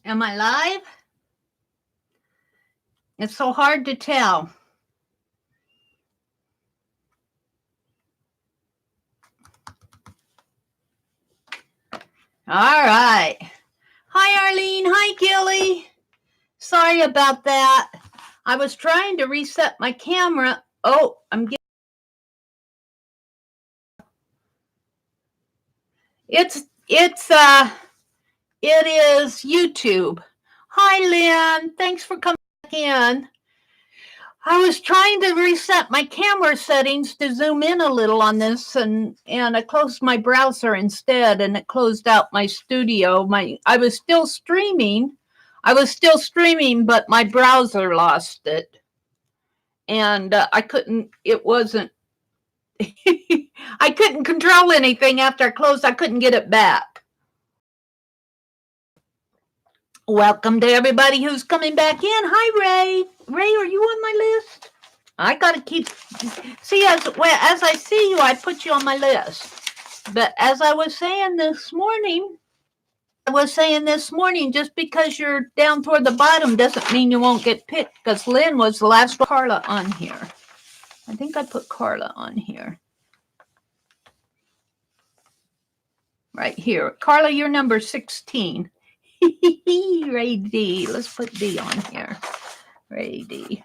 Am I live? It's so hard to tell. All right. Hi, Arlene. Hi, Gilly. Sorry about that. I was trying to reset my camera. Oh, it is YouTube. Hi, Lynn. Thanks for coming back in. I was trying to reset my camera settings to zoom in a little on this, and I closed my browser instead, and it closed out my studio. I was still streaming, but my browser lost it, and I couldn't. It wasn't. I couldn't control anything after I closed. I couldn't get it back. Welcome to everybody who's coming back in. Hi, Ray. Ray, are you on my list? I got to keep, see, as I see you, I put you on my list. But as I was saying this morning, just because you're down toward the bottom doesn't mean you won't get picked, because Lynn was the last one. Carla on here. I think I put Carla on here. Right here. Carla, you're number 16. Ray D. Let's put D on here. Ray D.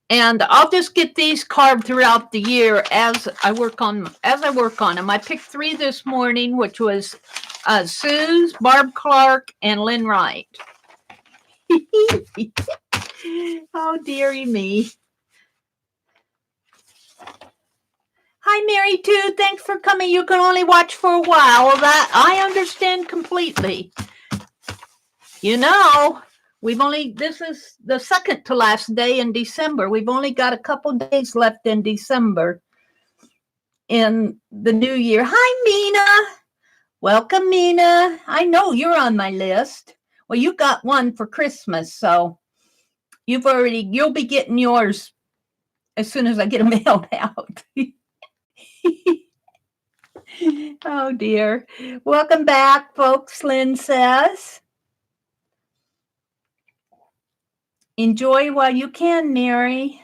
And I'll just get these carved throughout the year as I work on them. I picked 3 this morning, which was Suze, Barb Clark, and Lynn Wright. Oh, dearie me. Hi, Mary, too. Thanks for coming. You can only watch for a while. That I understand completely. You know, this is the second to last day in December. We've only got a couple days left in December in the new year. Hi, Mina. Welcome, Mina. I know you're on my list. Well, you got one for Christmas, so you'll be getting yours as soon as I get them mailed out. Oh, dear. Welcome back, folks, Lynn says. Enjoy while you can, Mary.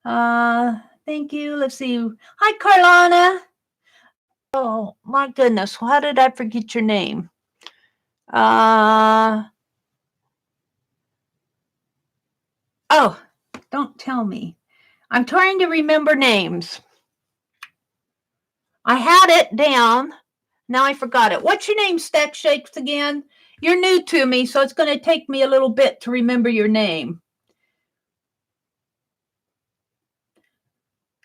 Thank you. Let's see. Hi, Carlana. Oh, my goodness. How did I forget your name? Oh, don't tell me. I'm trying to remember names. I had it down. Now I forgot it. What's your name, Stack Shakes, again? You're new to me, so it's going to take me a little bit to remember your name.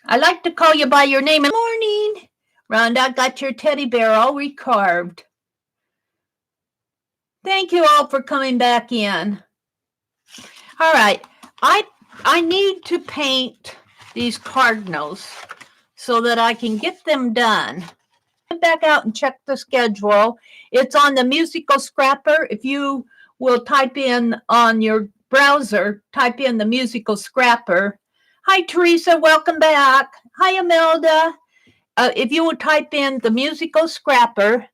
I like to call you by your name. Good morning. Rhonda, got your teddy bear all recarved. Thank you all for coming back in. All right. I need to paint these cardinals so that I can get them done. Back out and check the schedule. It's on the musical scrapper. If you will type in on your browser, type in the musical scrapper. Hi, Teresa. Welcome back. Hi, Imelda. If you would type in the musical scrapper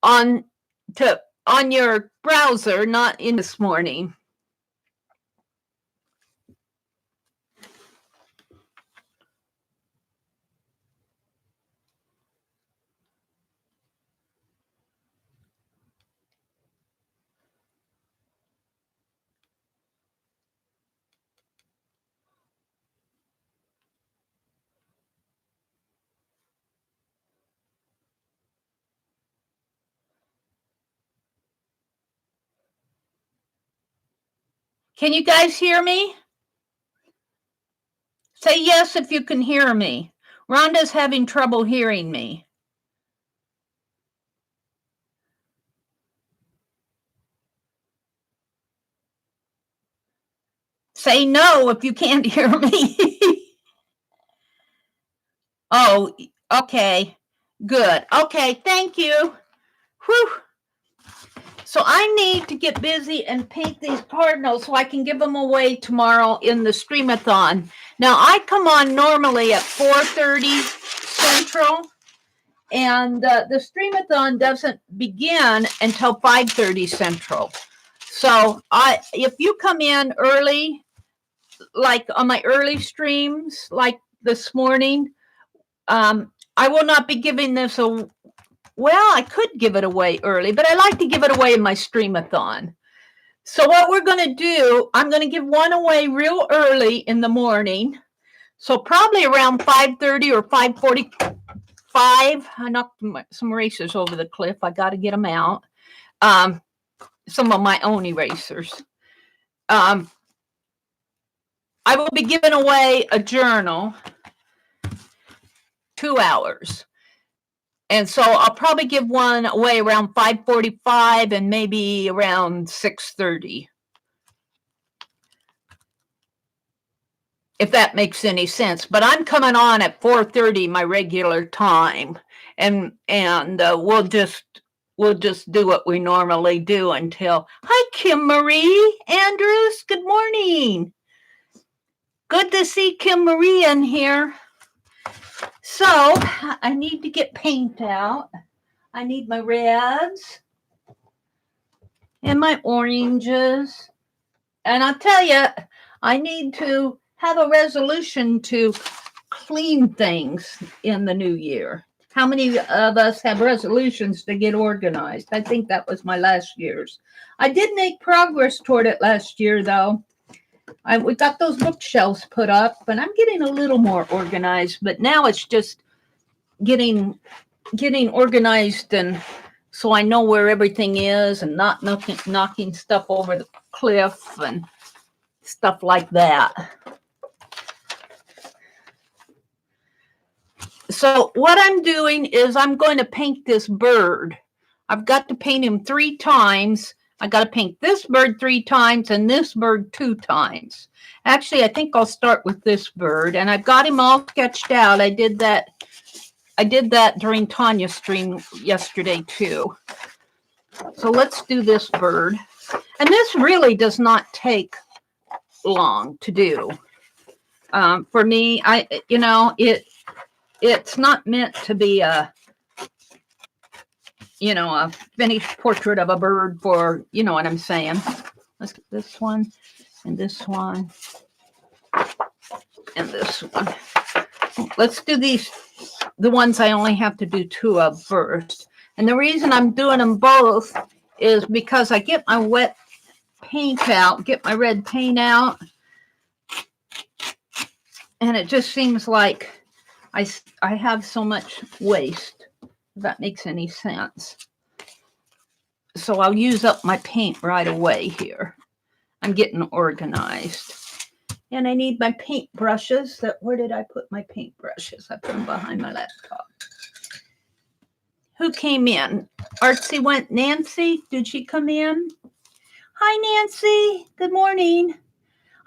on your browser, not in this morning. Can you guys hear me? Say yes if you can hear me. Rhonda's having trouble hearing me. Say no if you can't hear me. Oh, okay. Good. Okay, thank you. Whew. So I need to get busy and paint these cardinals so I can give them away tomorrow in the Stream-Athon. Now, I come on normally at 4:30 Central, And the Stream-Athon doesn't begin until 5:30 Central. So if you come in early, like on my early streams, like this morning, I will not be giving this a. Well, I could give it away early, but I like to give it away in my Stream-Athon. So what we're going to do, I'm going to give one away real early in the morning. So probably around 5:30 or 5:45. I knocked some erasers over the cliff. I got to get them out. Some of my own erasers. I will be giving away a journal, 2 hours. And so I'll probably give one away around 5:45 and maybe around 6:30. If that makes any sense. But I'm coming on at 4:30, my regular time. And we'll just do what we normally do until. Hi, Kim Marie Andrews. Good morning. Good to see Kim Marie in here. So I need to get paint out. I need my reds and my oranges. And I'll tell you, I need to have a resolution to clean things in the new year. How many of us have resolutions to get organized? I think that was my last year's. I did make progress toward it last year, though. We got those bookshelves put up, and I'm getting a little more organized. But now it's just getting organized, and so I know where everything is, and not knocking stuff over the cliff and stuff like that. So what I'm doing is I'm going to paint this bird. I've got to paint him 3 times. I got to paint this bird 3 times and this bird 2 times. Actually, I think I'll start with this bird, and I've got him all sketched out. I did that during Tanya's stream yesterday too. So let's do this bird. And this really does not take long to do. For me, it's not meant to be a finished portrait of a bird for, you know what I'm saying. Let's get this one and this one and this one. Let's do these, the ones I only have to do 2 of first. And the reason I'm doing them both is because I get my wet paint out, get my red paint out, and it just seems like I have so much waste, if that makes any sense. So I'll use up my paint right away here. I'm getting organized. And I need my paint brushes. Where did I put my paint brushes? I put them behind my laptop. Who came in? Artsy went. Nancy, did she come in? Hi, Nancy. Good morning.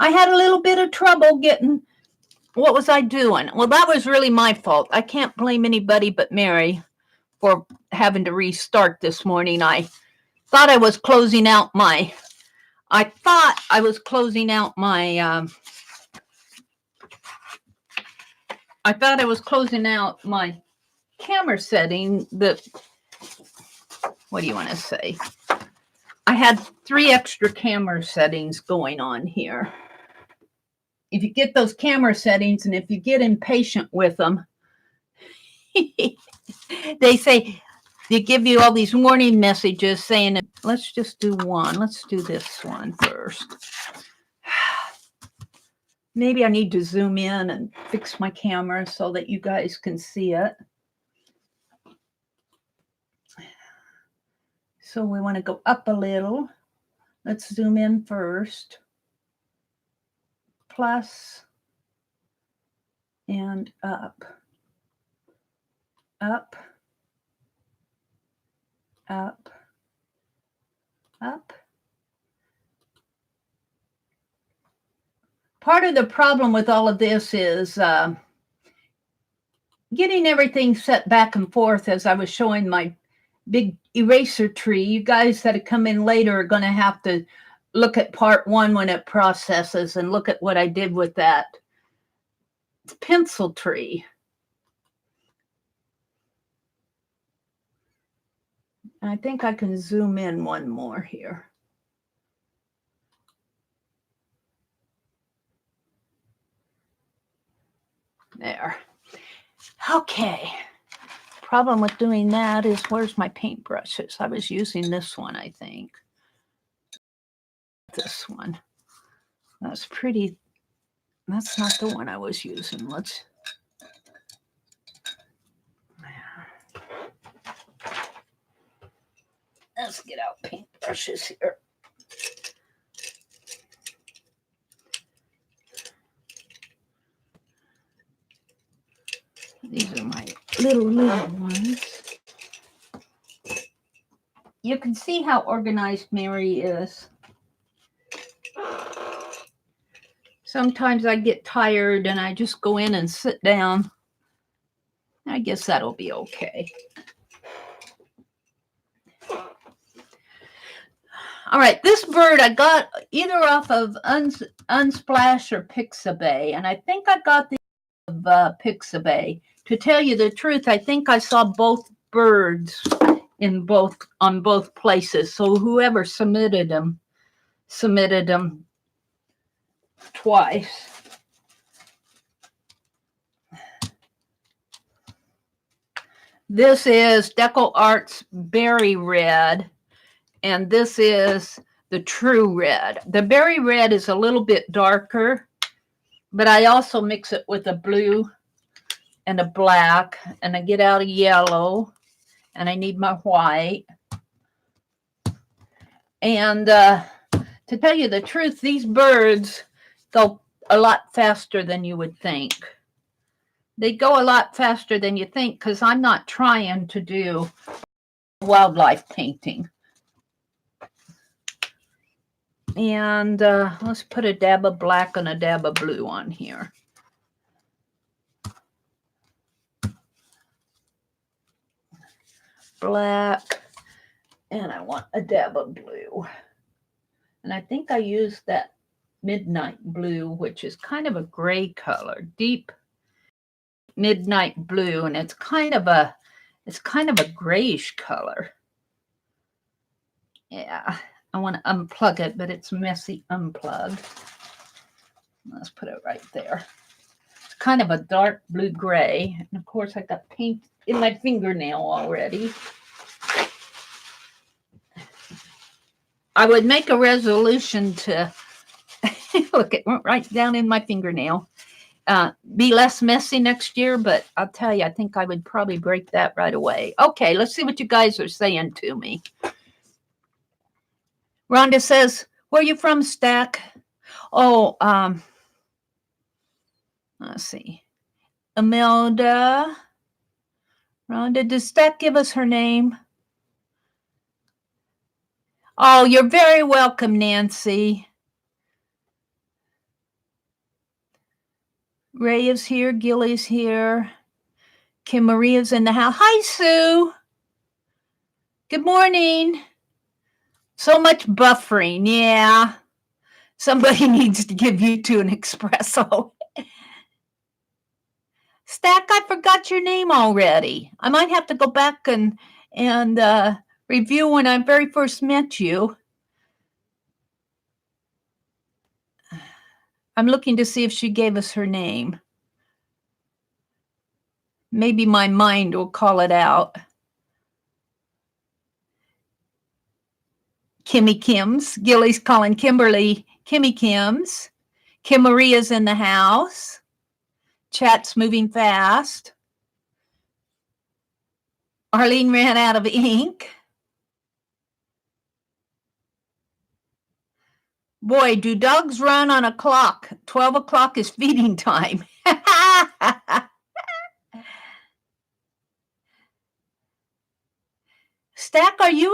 I had a little bit of trouble getting, what was I doing? Well, that was really my fault. I can't blame anybody but Mary for having to restart this morning. I thought I was closing out my camera setting. What do you want to say? I had 3 extra camera settings going on here. If you get those camera settings and if you get impatient with them, they say, they give you all these warning messages saying, let's just do one. Let's do this one first. Maybe I need to zoom in and fix my camera so that you guys can see it. So we want to go up a little. Let's zoom in first. Plus and up. Up. Up. Up. Part of the problem with all of this is getting everything set back and forth. As I was showing my big eraser tree, you guys that have come in later are going to have to look at part 1 when it processes and look at what I did with that pencil tree. And I think I can zoom in one more here. There. Okay. Problem with doing that is where's my paintbrushes? I was using this one, I think. This one. That's pretty. That's not the one I was using. Let's get out paintbrushes here. These are my little ones. You can see how organized Meri is. Sometimes I get tired and I just go in and sit down. I guess that'll be okay. All right, this bird I got either off of Unsplash or Pixabay, and I think I got the Pixabay. To tell you the truth, I think I saw both birds on both places. So whoever submitted them twice. This is Deco Art's Berry Red, and this is the True Red. The Berry Red is a little bit darker, but I also mix it with a blue and a black, and I get out a yellow, and I need my white. And to tell you the truth, these birds go a lot faster than you would think. They go a lot faster than you think because I'm not trying to do wildlife painting. And let's put a dab of black and a dab of blue on here. Black, and I want a dab of blue. And I think I used that midnight blue, which is kind of a gray color, deep midnight blue, and it's kind of a grayish color. Yeah, I want to unplug it, but it's messy unplugged. Let's put it right there. It's kind of a dark blue gray, and of course I got paint in my fingernail already. I would make a resolution to look, it went right down in my fingernail. Be less messy next year, but I'll tell you, I think I would probably break that right away. Okay, let's see what you guys are saying to me. Rhonda says, where are you from, Stack? Oh, let's see. Imelda. Rhonda, does Stack give us her name? Oh, you're very welcome, Nancy. Ray is here. Gilly's here. Kim Maria's in the house. Hi, Sue. Good morning. So much buffering. Yeah. Somebody needs to give you two an espresso. Stack, I forgot your name already. I might have to go back and review when I very first met you. I'm looking to see if she gave us her name. Maybe my mind will call it out. Kimmy Kims. Gilly's calling Kimberly Kimmy Kims. Kim Maria's in the house. Chat's moving fast. Arlene ran out of ink. Boy, do dogs run on a clock. 12 o'clock is feeding time. Stack, are you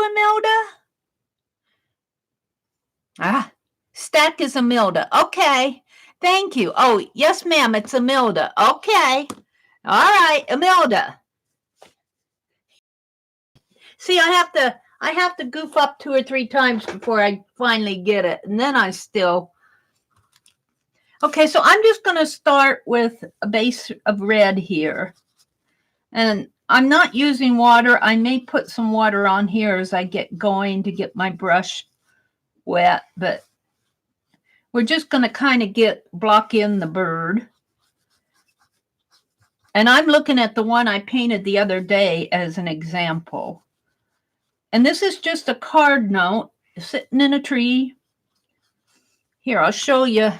Imelda? Stack is Imelda. Okay. Thank you. Oh, yes, ma'am. It's Imelda. Okay. All right, Imelda. See, I have to goof up 2 or 3 times before I finally get it. And then I still. Okay, so I'm just going to start with a base of red here. And I'm not using water. I may put some water on here as I get going to get my brush wet, but we're just going to kind of block in the bird. And I'm looking at the one I painted the other day as an example. And this is just a cardinal sitting in a tree. Here, I'll show you.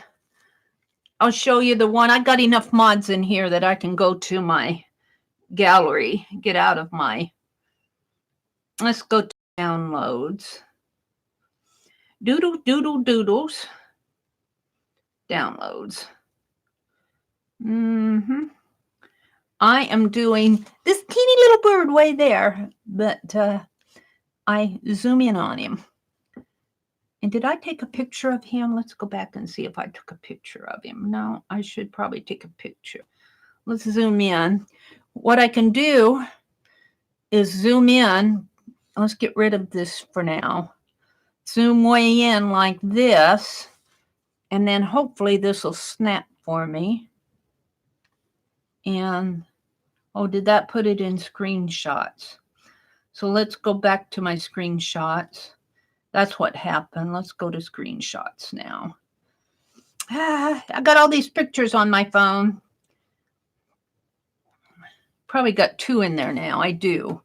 I'll show you the one. I got enough mods in here that I can go to my gallery, get out of my, let's go to downloads. Doodles. Downloads. I am doing this teeny little bird way there, but I zoom in on him. And did I take a picture of him? Let's go back and see if I took a picture of him. No, I should probably take a picture. Let's zoom in. What I can do is zoom in. Let's get rid of this for now. Zoom way in like this. And then hopefully this will snap for me. And, oh, did that put it in screenshots? So let's go back to my screenshots. That's what happened. Let's go to screenshots now. I got all these pictures on my phone. Probably got 2 in there now. I do.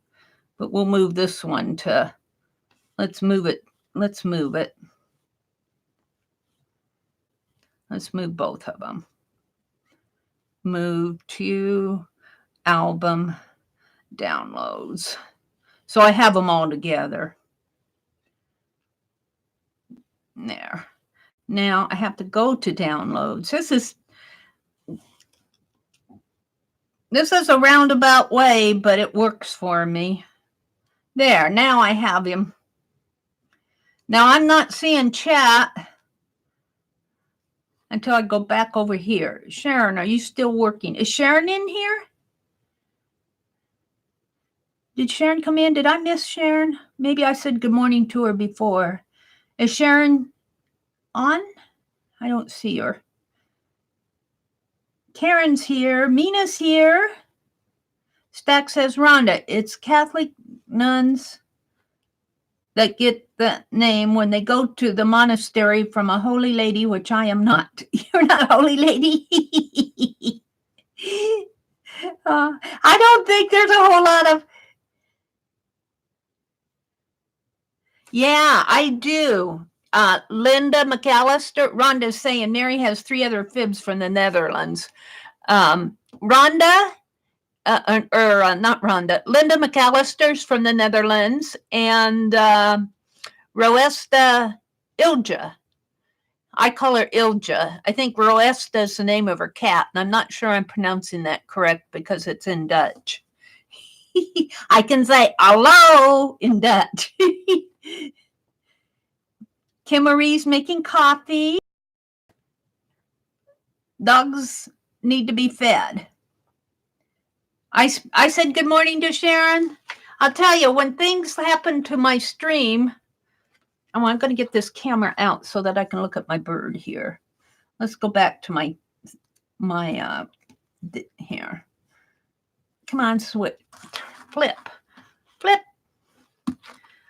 But we'll move this one to, let's move it. Let's move it. Let's move both of them. Move to album downloads. So I have them all together. There. Now I have to go to downloads. This is a roundabout way, but it works for me. There, now I have him. Now I'm not seeing chat until I go back over here. Sharon, are you still working? Is Sharon in here? Did Sharon come in? Did I miss Sharon? Maybe I said good morning to her before. Is Sharon on? I don't see her. Karen's here. Mina's here. Stack says, Rhonda, it's Catholic nuns that get the name when they go to the monastery from a holy lady, which I am not. You're not a holy lady. I don't think there's a whole lot of. Yeah, I do. Linda McAllister, Rhonda's saying Mary has 3 other fibs from the Netherlands. Rhonda, not Rhonda, Linda McAllister's from the Netherlands, and Roesta Ilja. I call her Ilja. I think Roesta is the name of her cat, and I'm not sure I'm pronouncing that correct because it's in Dutch. I can say hello in Dutch. Kim Marie's making coffee. Dogs need to be fed. I said good morning to Sharon. I'll tell you, when things happen to my stream, I'm going to get this camera out so that I can look at my bird here. Let's go back to my here. Come on, switch. Flip.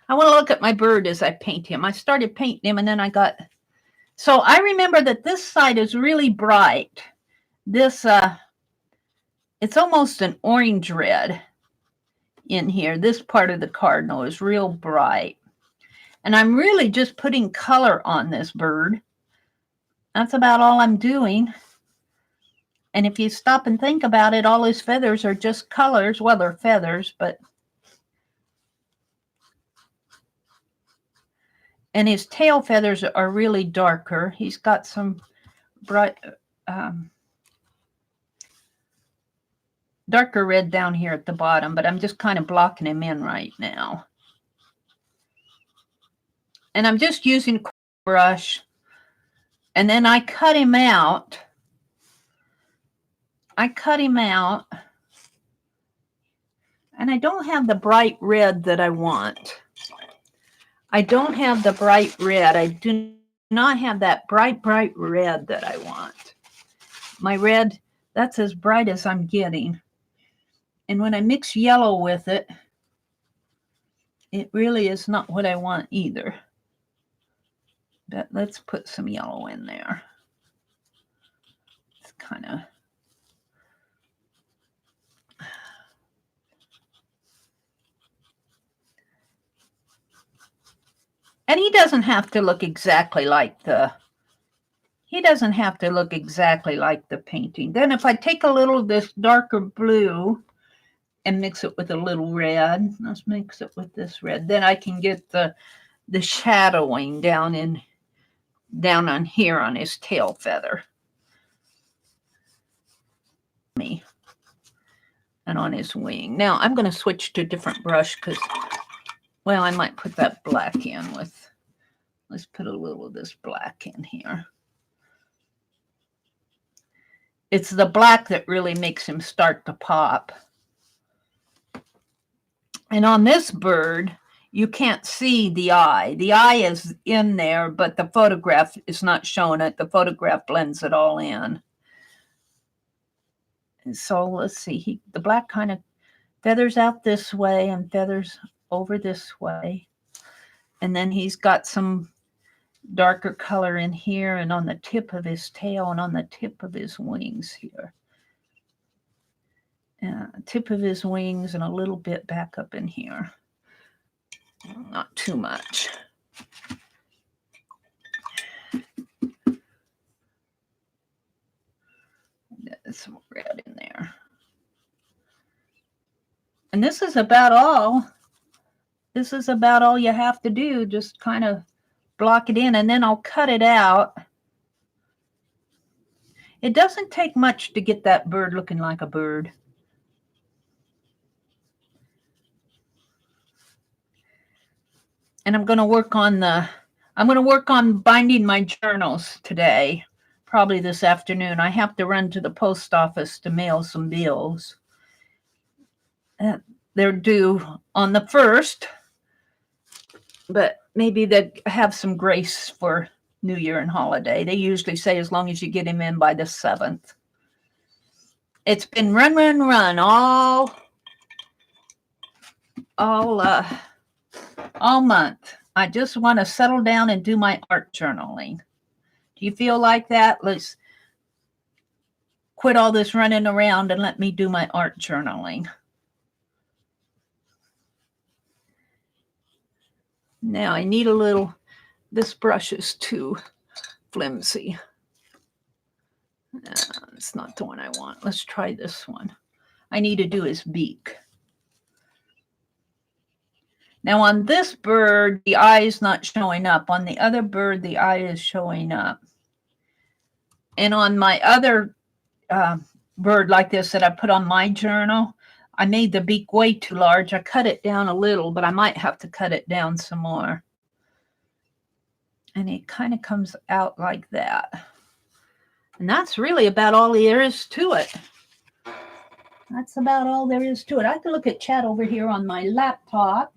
I want to look at my bird as I paint him. I started painting him and then so I remember that this side is really bright. This, it's almost an orange red in here. This part of the cardinal is real bright. And I'm really just putting color on this bird. That's about all I'm doing. And if you stop and think about it, all his feathers are just colors. Well, they're feathers, but. And his tail feathers are really darker. He's got some bright, darker red down here at the bottom, but I'm just kind of blocking him in right now. And I'm just using a brush. And then I cut him out. And I don't have the bright red that I want. I don't have the bright red. I do not have that bright red that I want. My red, that's as bright as I'm getting. And when I mix yellow with it, it really is not what I want either. But let's put some yellow in there. It's kind of... And he doesn't have to look exactly like the... He doesn't have to look exactly like the painting. Then if I take a little of this darker blue and mix it with a little red, let's mix it with this red, then I can get the shadowing down on here on his tail feather. And on his wing. Now I'm going to switch to a different brush because, well, I might put that black in with, let's put a little of this black in here. It's the black that really makes him start to pop. And on this bird, you can't see the eye. The eye is in there, but the photograph is not showing it. The photograph blends it all in. And so let's see, the black kind of feathers out this way and feathers over this way. And then he's got some darker color in here and on the tip of his tail and on the tip of his wings here. Tip of his wings and a little bit back up in here. Not too much. There's some red in there. And this is about all. This is about all you have to do. Just kind of block it in and then I'll cut it out. It doesn't take much to get that bird looking like a bird. And I'm going to work on binding my journals today, probably this afternoon. I have to run to the post office to mail some bills. They're due on the 1st, but maybe they have some grace for New Year and holiday. They usually say as long as you get him in by the 7th. It's been run all month. I just want to settle down and do my art journaling. Do you feel like that? Let's quit all this running around and let me do my art journaling. Now I need a little, this brush is too flimsy. It's not the one I want. Let's try this one. I need to do his beak. Now on this bird, the eye is not showing up. On the other bird, the eye is showing up. And on my other bird like this that I put on my journal, I made the beak way too large. I cut it down a little, but I might have to cut it down some more. And it kind of comes out like that. And that's really about all there is to it. That's about all there is to it. I can look at chat over here on my laptop.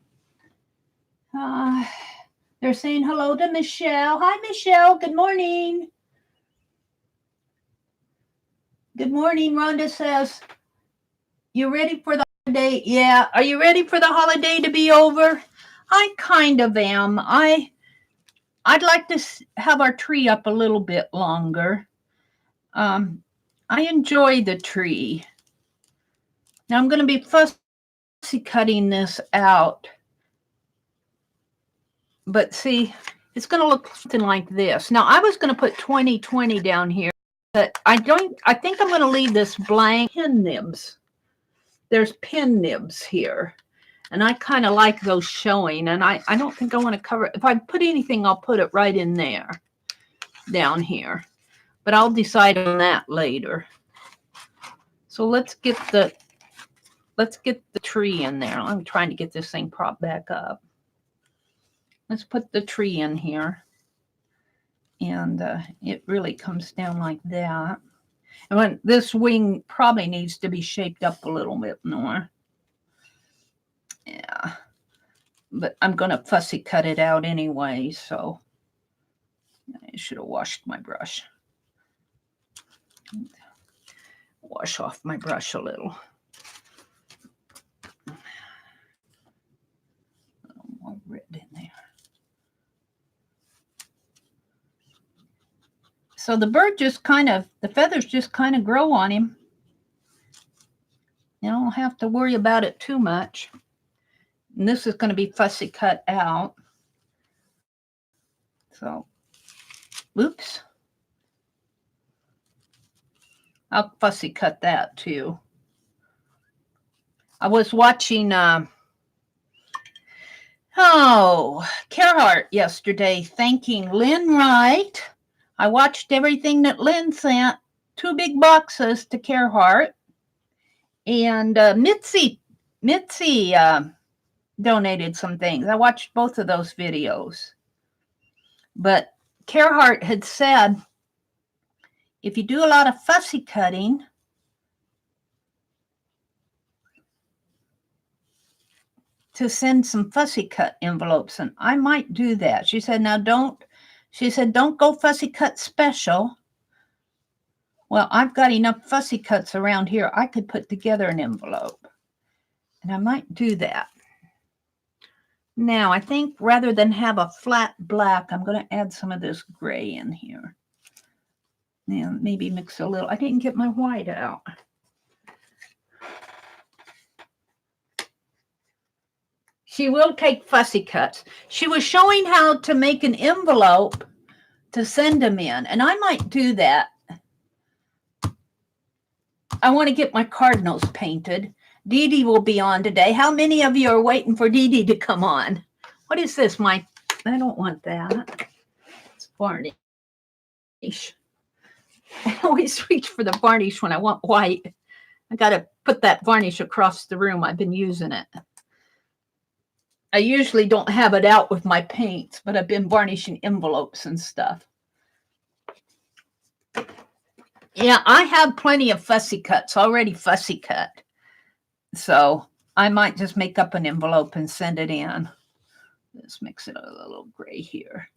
They're saying hello to Michelle. Hi, Michelle. Good morning. Good morning. Rhonda says, you ready for the holiday? Yeah. Are you ready for the holiday to be over? I kind of am. I'd like to have our tree up a little bit longer. I enjoy the tree. Now I'm going to be fussy cutting this out. But see, it's going to look something like this. Now I was going to put 2020 down here, but I think I'm going to leave this blank. Pin nibs. There's pin nibs here. And I kind of like those showing. And I don't think I want to cover it. If I put anything, I'll put it right in there, down here. But I'll decide on that later. So let's get the tree in there. I'm trying to get this thing propped back up. Let's put the tree in here. And it really comes down like that. And when this wing probably needs to be shaped up a little bit more. Yeah. But I'm going to fussy cut it out anyway, so I should have washed my brush. Wash off my brush a little. So the bird just kind of, the feathers just kind of grow on him. You don't have to worry about it too much. And this is going to be fussy cut out. So, oops. I'll fussy cut that too. I was watching, Carhart yesterday, thanking Lynn Wright. I watched everything that Lynn sent, 2 big boxes to Carhart. And Mitzi donated some things. I watched both of those videos. But Carhart had said, if you do a lot of fussy cutting, to send some fussy cut envelopes, and I might do that. She said, now don't go fussy cut special. Well, I've got enough fussy cuts around here. I could put together an envelope, and I might do that. Now, I think rather than have a flat black, I'm going to add some of this gray in here. And maybe mix a little. I didn't get my white out. She will take fussy cuts. She was showing how to make an envelope to send them in, and I might do that. I want to get my cardinals painted. Dee Dee will be on today. How many of you are waiting for Dee Dee to come on? What is this, I don't want that. It's varnish. I always reach for the varnish when I want white. I got to put that varnish across the room. I've been using it. I usually don't have it out with my paints, but I've been varnishing envelopes and stuff. Yeah, I have plenty of fussy cuts, already fussy cut. So I might just make up an envelope and send it in. Let's mix it a little gray here.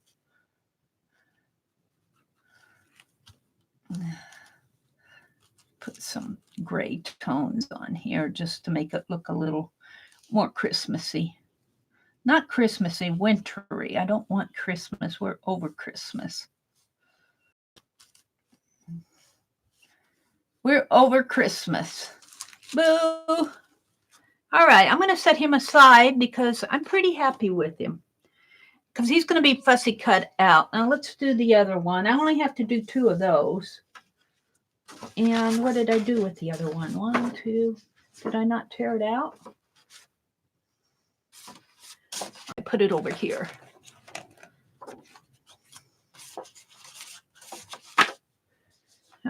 Put some gray tones on here just to make it look a little more Christmassy. Not Christmassy, wintry. I don't want Christmas. We're over Christmas. We're over Christmas. Boo. All right, I'm going to set him aside because I'm pretty happy with him. Because he's going to be fussy cut out. Now let's do the other one. I only have to do 2 of those. And what did I do with the other one? 1, 2. Did I not tear it out? I put it over here.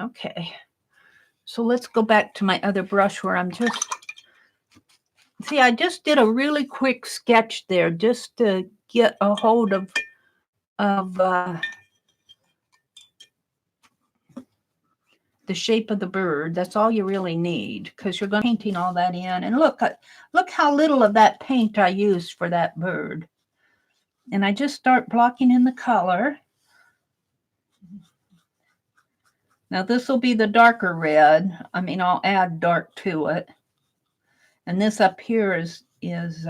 Okay. So let's go back to my other brush where I'm just... See, I just did a really quick sketch there just to get a hold of the shape of the bird. That's all you really need because you're going to be painting all that in. And look how little of that paint I used for that bird. And I just start blocking in the color. Now this will be the darker red. I mean, I'll add dark to it. And this up here is his,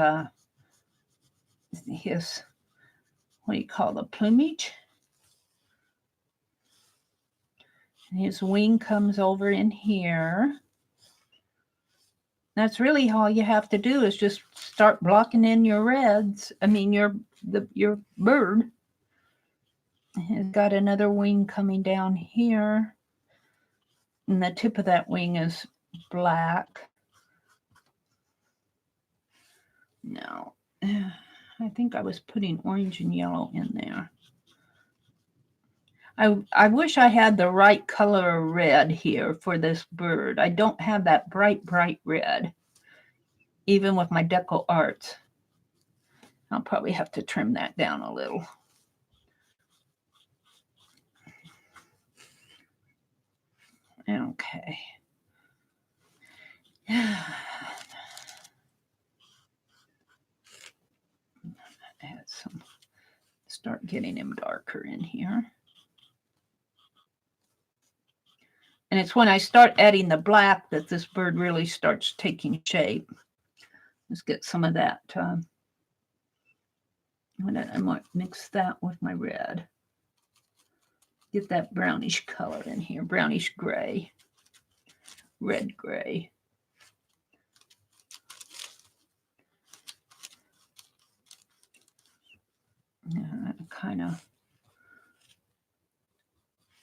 what do you call the plumage? And his wing comes over in here. That's really all you have to do is just start blocking in your reds. I mean, your bird. It's got another wing coming down here. And the tip of that wing is black. No, I think I was putting orange and yellow in there. I wish I had the right color of red here for this bird. I don't have that bright red, even with my Deco Arts. I'll probably have to trim that down a little. Okay. Add some, start getting him darker in here. And it's when I start adding the black that this bird really starts taking shape. Let's get some of that. I might mix that with my red. Get that brownish color in here, brownish gray, red gray. Kind of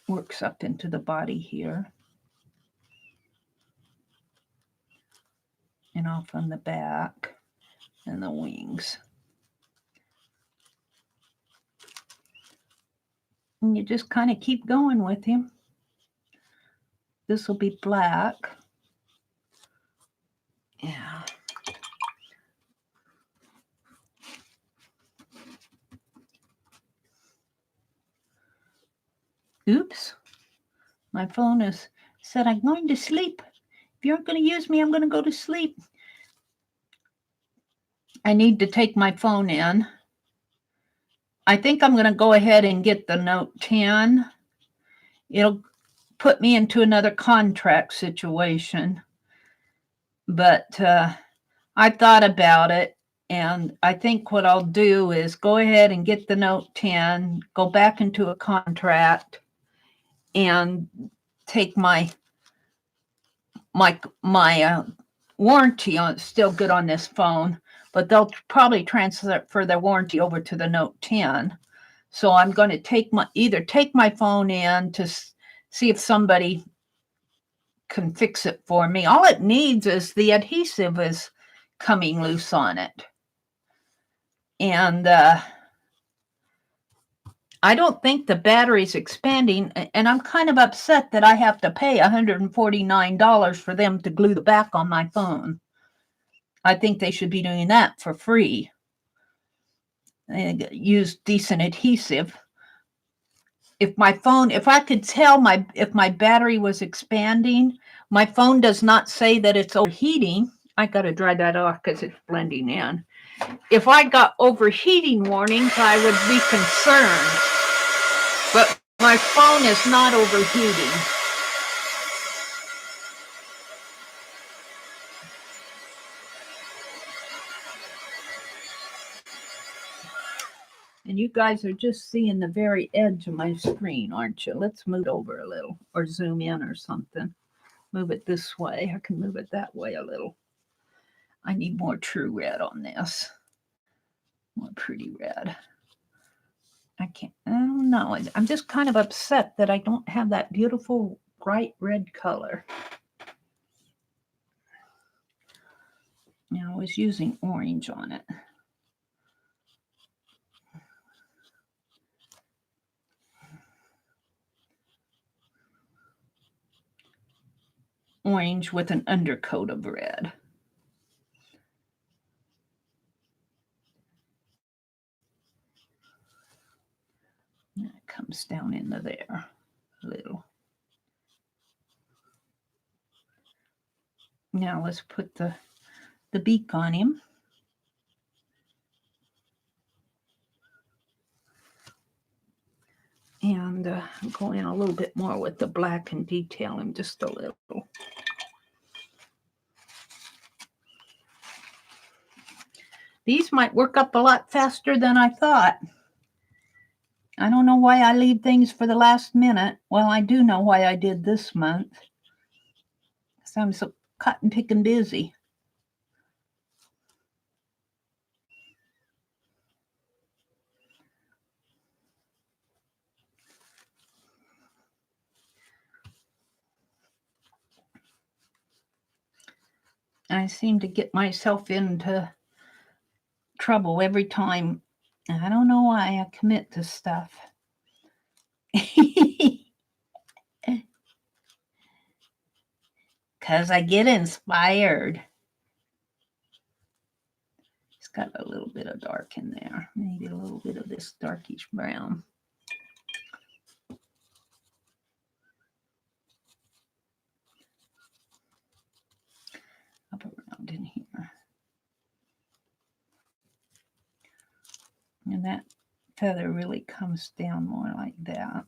works up into the body here and off on the back and the wings. And you just kind of keep going with him. This will be black. Yeah. Oops. My phone has said I'm going to sleep. If you aren't going to use me, I'm going to go to sleep. I need to take my phone in. I think I'm going to go ahead and get the Note 10. It'll put me into another contract situation. But I thought about it, and I think what I'll do is go ahead and get the Note 10, go back into a contract, and take my warranty on still good on this phone, but they'll probably transfer their warranty over to the Note 10. So I'm going to either take my phone in to see if somebody can fix it for me. All it needs is the adhesive is coming loose on it. And I don't think the battery's expanding, and I'm kind of upset that I have to pay $149 for them to glue the back on my phone. I think they should be doing that for free. And use decent adhesive. If I could tell if my battery was expanding, my phone does not say that it's overheating. I got to dry that off because it's blending in. If I got overheating warnings, I would be concerned. But my phone is not overheating. And you guys are just seeing the very edge of my screen, aren't you? Let's move it over a little or zoom in or something. Move it this way. I can move it that way a little. I need more true red on this. More pretty red. I can't, I don't know. I'm just kind of upset that I don't have that beautiful bright red color. Now I was using orange on it. Orange with an undercoat of red. And it comes down into there a little. Now let's put the beak on him. And go in a little bit more with the black and detail him just a little. These might work up a lot faster than I thought. I don't know why I leave things for the last minute. Well, I do know why I did this month. Because I'm so cotton picking busy. I seem to get myself into trouble every time. I don't know why I commit to stuff. Because I get inspired. It's got a little bit of dark in there. Maybe a little bit of this darkish brown. Up around in here. And that feather really comes down more like that.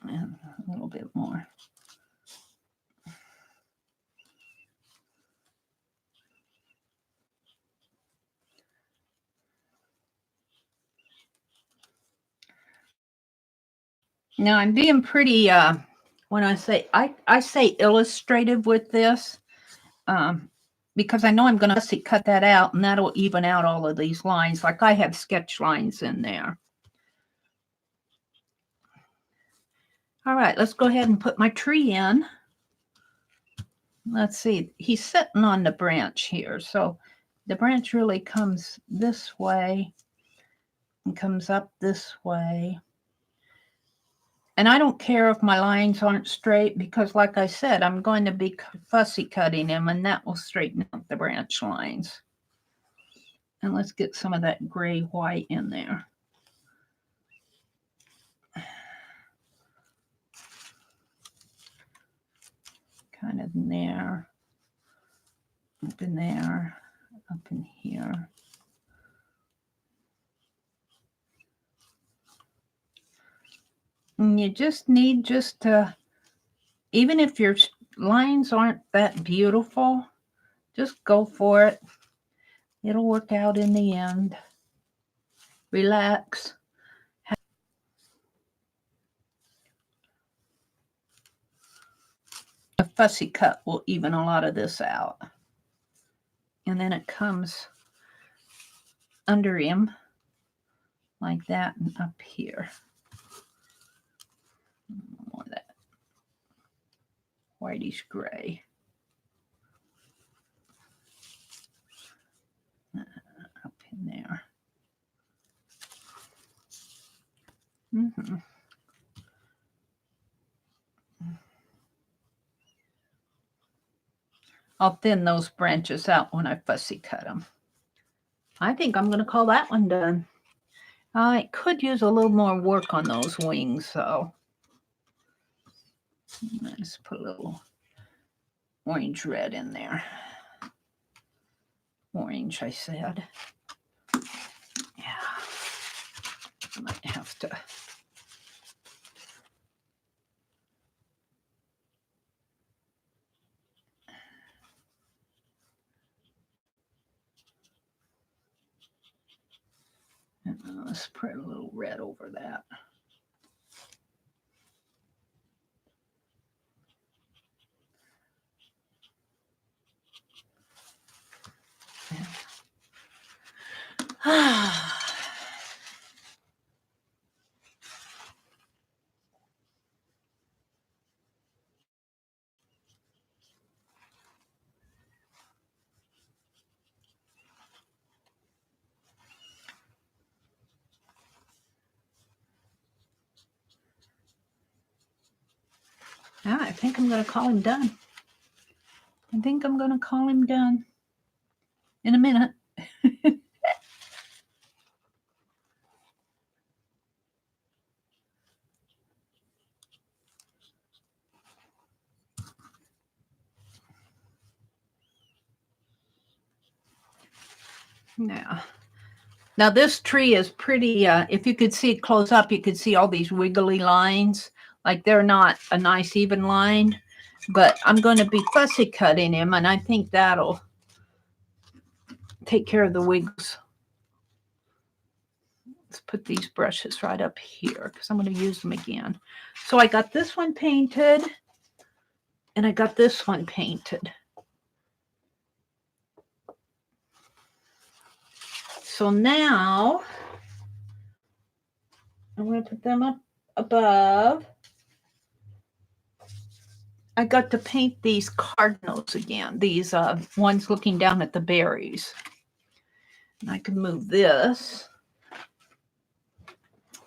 And a little bit more. Now I'm being pretty, when I say illustrative with this, because I know I'm going to cut that out and that'll even out all of these lines. Like I have sketch lines in there. All right, let's go ahead and put my tree in. Let's see, he's sitting on the branch here. So the branch really comes this way and comes up this way. And I don't care if my lines aren't straight because, like I said, I'm going to be fussy cutting them and that will straighten out the branch lines. And let's get some of that gray white in there. Kind of in there, up in there, up in here. And you just need to, even if your lines aren't that beautiful, just go for it. It'll work out in the end. Relax. A fussy cut will even a lot of this out. And then it comes under him like that and up here. More of that whitish gray. Up in there. I'll thin those branches out when I fussy cut them. I think I'm going to call that one done. I could use a little more work on those wings, so let's put a little orange red in there. Orange, I said. Yeah, I might have to. Let's put a little red over that. I think I'm going to call him done. I think I'm going to call him done in a minute. Now this tree is pretty, if you could see it close up, you could see all these wiggly lines. Like they're not a nice even line, but I'm going to be fussy cutting him and I think that'll take care of the wiggles. Let's put these brushes right up here because I'm going to use them again. So I got this one painted and I got this one painted. So now I'm going to put them up above. I got to paint these cardinals again, these ones looking down at the berries. And I can move this.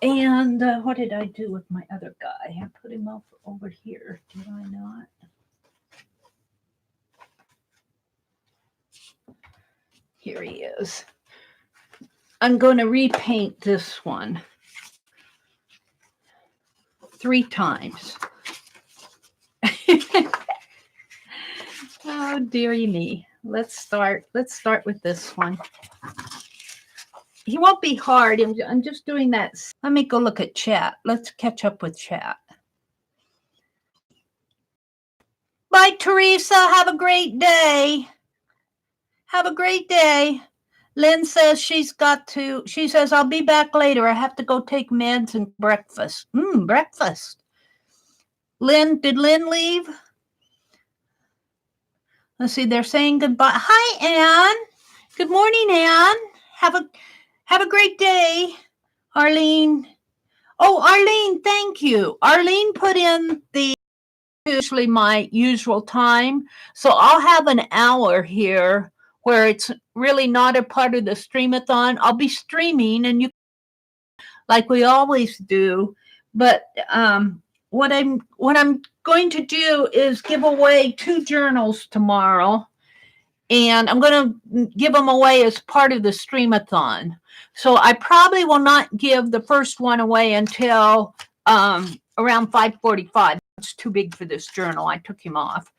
And what did I do with my other guy? I put him over here, did I not? Here he is. I'm going to repaint this one 3 times. Oh, dearie me. Let's start with this one. He won't be hard. I'm just doing that. Let me go look at chat. Let's catch up with chat. Bye, Teresa. Have a great day. Have a great day. Lynn says she says, I'll be back later. I have to go take meds and breakfast. Breakfast. Did Lynn leave? Let's see, they're saying goodbye. Hi, Anne. Good morning, Anne. Have a great day. Arlene. Oh, Arlene, thank you. Arlene put in usually my usual time. So I'll have an hour here where it's really not a part of the Stream-Athon. I'll be streaming and you like we always do. But what I'm going to do is give away 2 journals tomorrow. And I'm going to give them away as part of the Stream-Athon. So I probably will not give the first one away until around 5:45. It's too big for this journal. I took him off.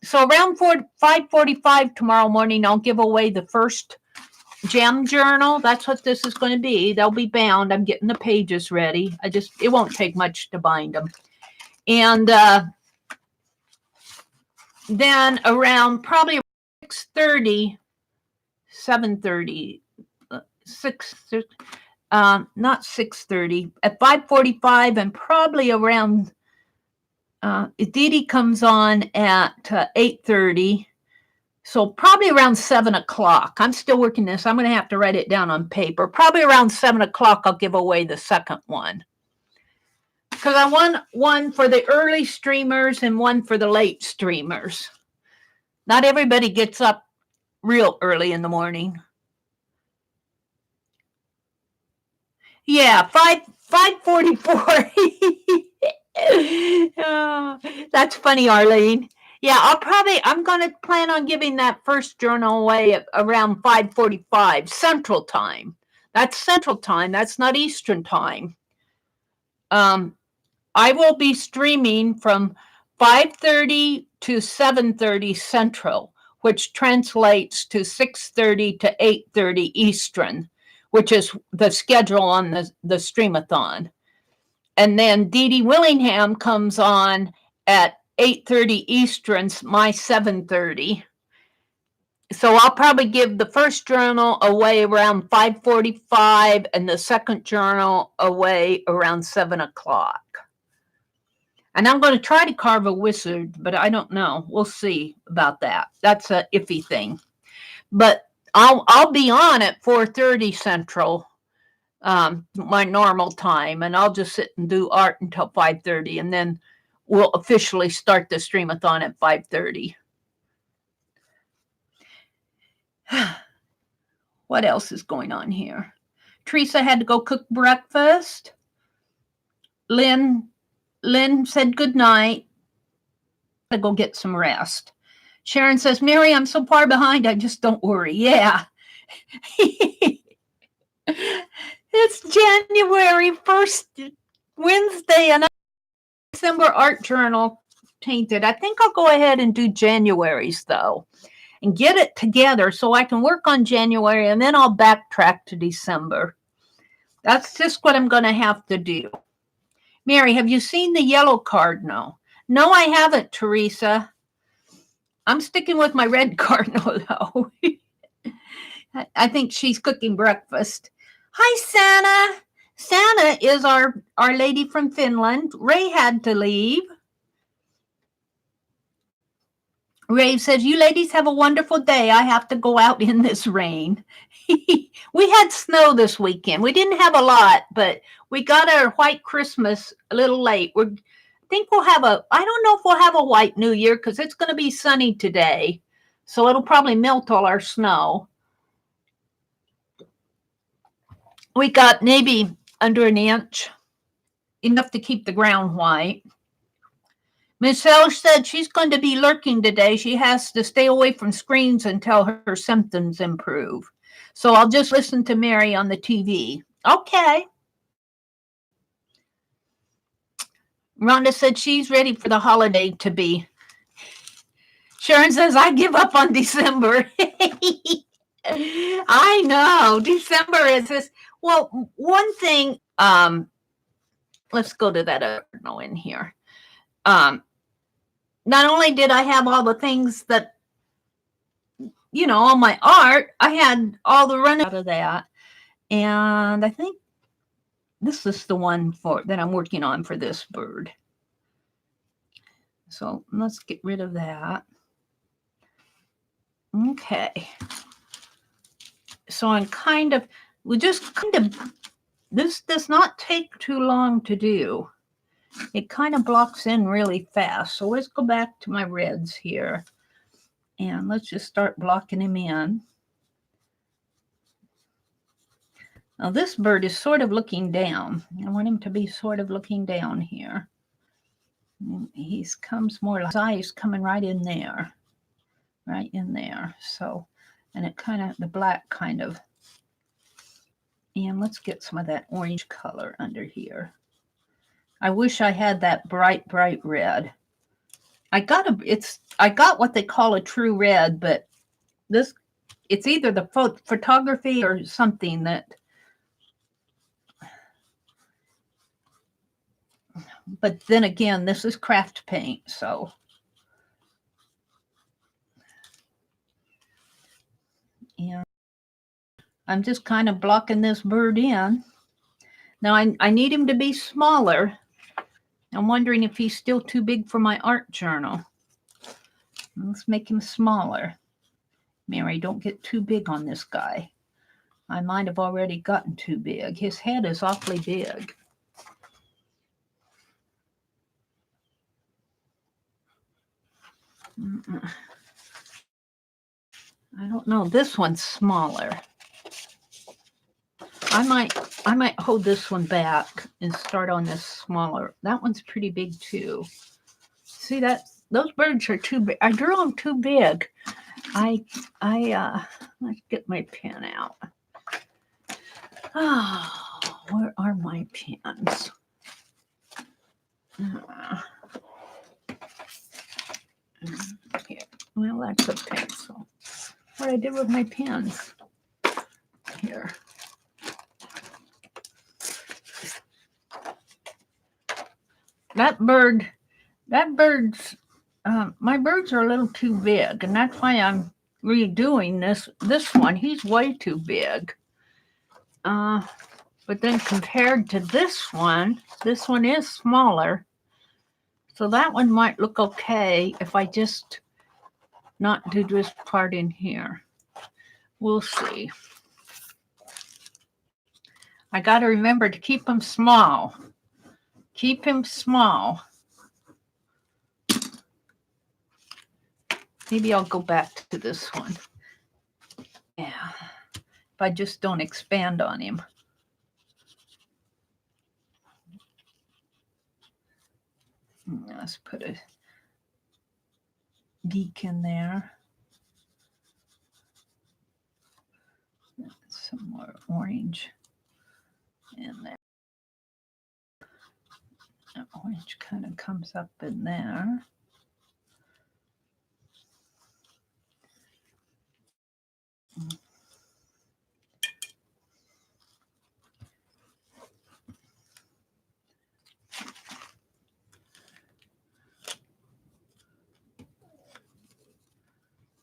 So around 5:45 tomorrow morning, I'll give away the first gem journal. That's what this is going to be. They'll be bound. I'm getting the pages ready. It won't take much to bind them. And then around probably 6:30, 7:30, not 6:30, at 5:45, and probably around Dee Dee comes on at 8:30, so probably around 7 o'clock. I'm still working this. I'm going to have to write it down on paper. Probably around 7 o'clock, I'll give away the second one. Because I want one for the early streamers and one for the late streamers. Not everybody gets up real early in the morning. Yeah, 5:44. Oh, that's funny, Arlene. Yeah, I'm going to plan on giving that first journal away at around 5:45 Central Time. That's Central Time. That's not Eastern Time. I will be streaming from 5:30 to 7:30 Central, which translates to 6:30 to 8:30 Eastern, which is the schedule on the Stream-Athon. And then Dee Dee Willingham comes on at 8:30 Eastern, my 7:30. So I'll probably give the first journal away around 5:45 and the second journal away around 7 o'clock. And I'm going to try to carve a wizard, but I don't know. We'll see about that. That's an iffy thing. But I'll be on at 4:30 Central, my normal time, and I'll just sit and do art until 5:30, and then we'll officially start the Stream-Athon at 5:30. What else is going on here? Teresa had to go cook breakfast. Lynn said good night. I go get some rest. Sharon says, Mary, I'm so far behind. I just don't worry. Yeah. It's January 1st, Wednesday, and December art journal tainted. I think I'll go ahead and do January's, though, and get it together so I can work on January, and then I'll backtrack to December. That's just what I'm going to have to do. Mary, have you seen the yellow cardinal? No, I haven't, Teresa. I'm sticking with my red cardinal, though. I think she's cooking breakfast. Hi, Santa. Santa is our lady from Finland. Ray had to leave. Ray says, you ladies have a wonderful day. I have to go out in this rain. We had snow this weekend. We didn't have a lot, but we got our white Christmas a little late. I think I don't know if we'll have a white New Year because it's going to be sunny today. So it'll probably melt all our snow. We got maybe under an inch, enough to keep the ground white. Michelle said she's going to be lurking today. She has to stay away from screens until her symptoms improve. So I'll just listen to Mary on the TV. Okay. Rhonda said she's ready for the holiday to be. Sharon says, I give up on December. I know. December is this. Well, one thing, let's go to that article in here. Not only did I have all the things that you know, all my art, I had all the run out of that. And I think this is the one that I'm working on for this bird. So let's get rid of that. Okay. So I'm this does not take too long to do. It kind of blocks in really fast. So let's go back to my reds here. And let's just start blocking him in. Now this bird is sort of looking down. I want him to be sort of looking down here. He comes more like his eye is coming right in there. Right in there. So, and it kind of, the black kind of, and let's get some of that orange color under here. I wish I had that bright, bright red. I got what they call a true red, but it's either the photography or something that, but then again, this is craft paint, so. And I'm just kind of blocking this bird in. Now I need him to be smaller. I'm wondering if he's still too big for my art journal. Let's make him smaller. Mary, don't get too big on this guy. I might have already gotten too big. His head is awfully big. I don't know. This one's smaller. I might hold this one back and start on this smaller. That one's pretty big too. See that? Those birds are too big. I drew them too big. Let's get my pen out. Oh, where are my pens? Here. Well, that's a pencil. What I did with my pens? Here. That bird's, my birds are a little too big, and that's why I'm redoing this one. He's way too big. But then compared to this one is smaller. So that one might look okay if I just not do this part in here. We'll see. I got to remember to keep him small. Keep him small. Maybe I'll go back to this one. Yeah. If I just don't expand on him. Let's put a beak in there. Some more orange in there. That orange kind of comes up in there.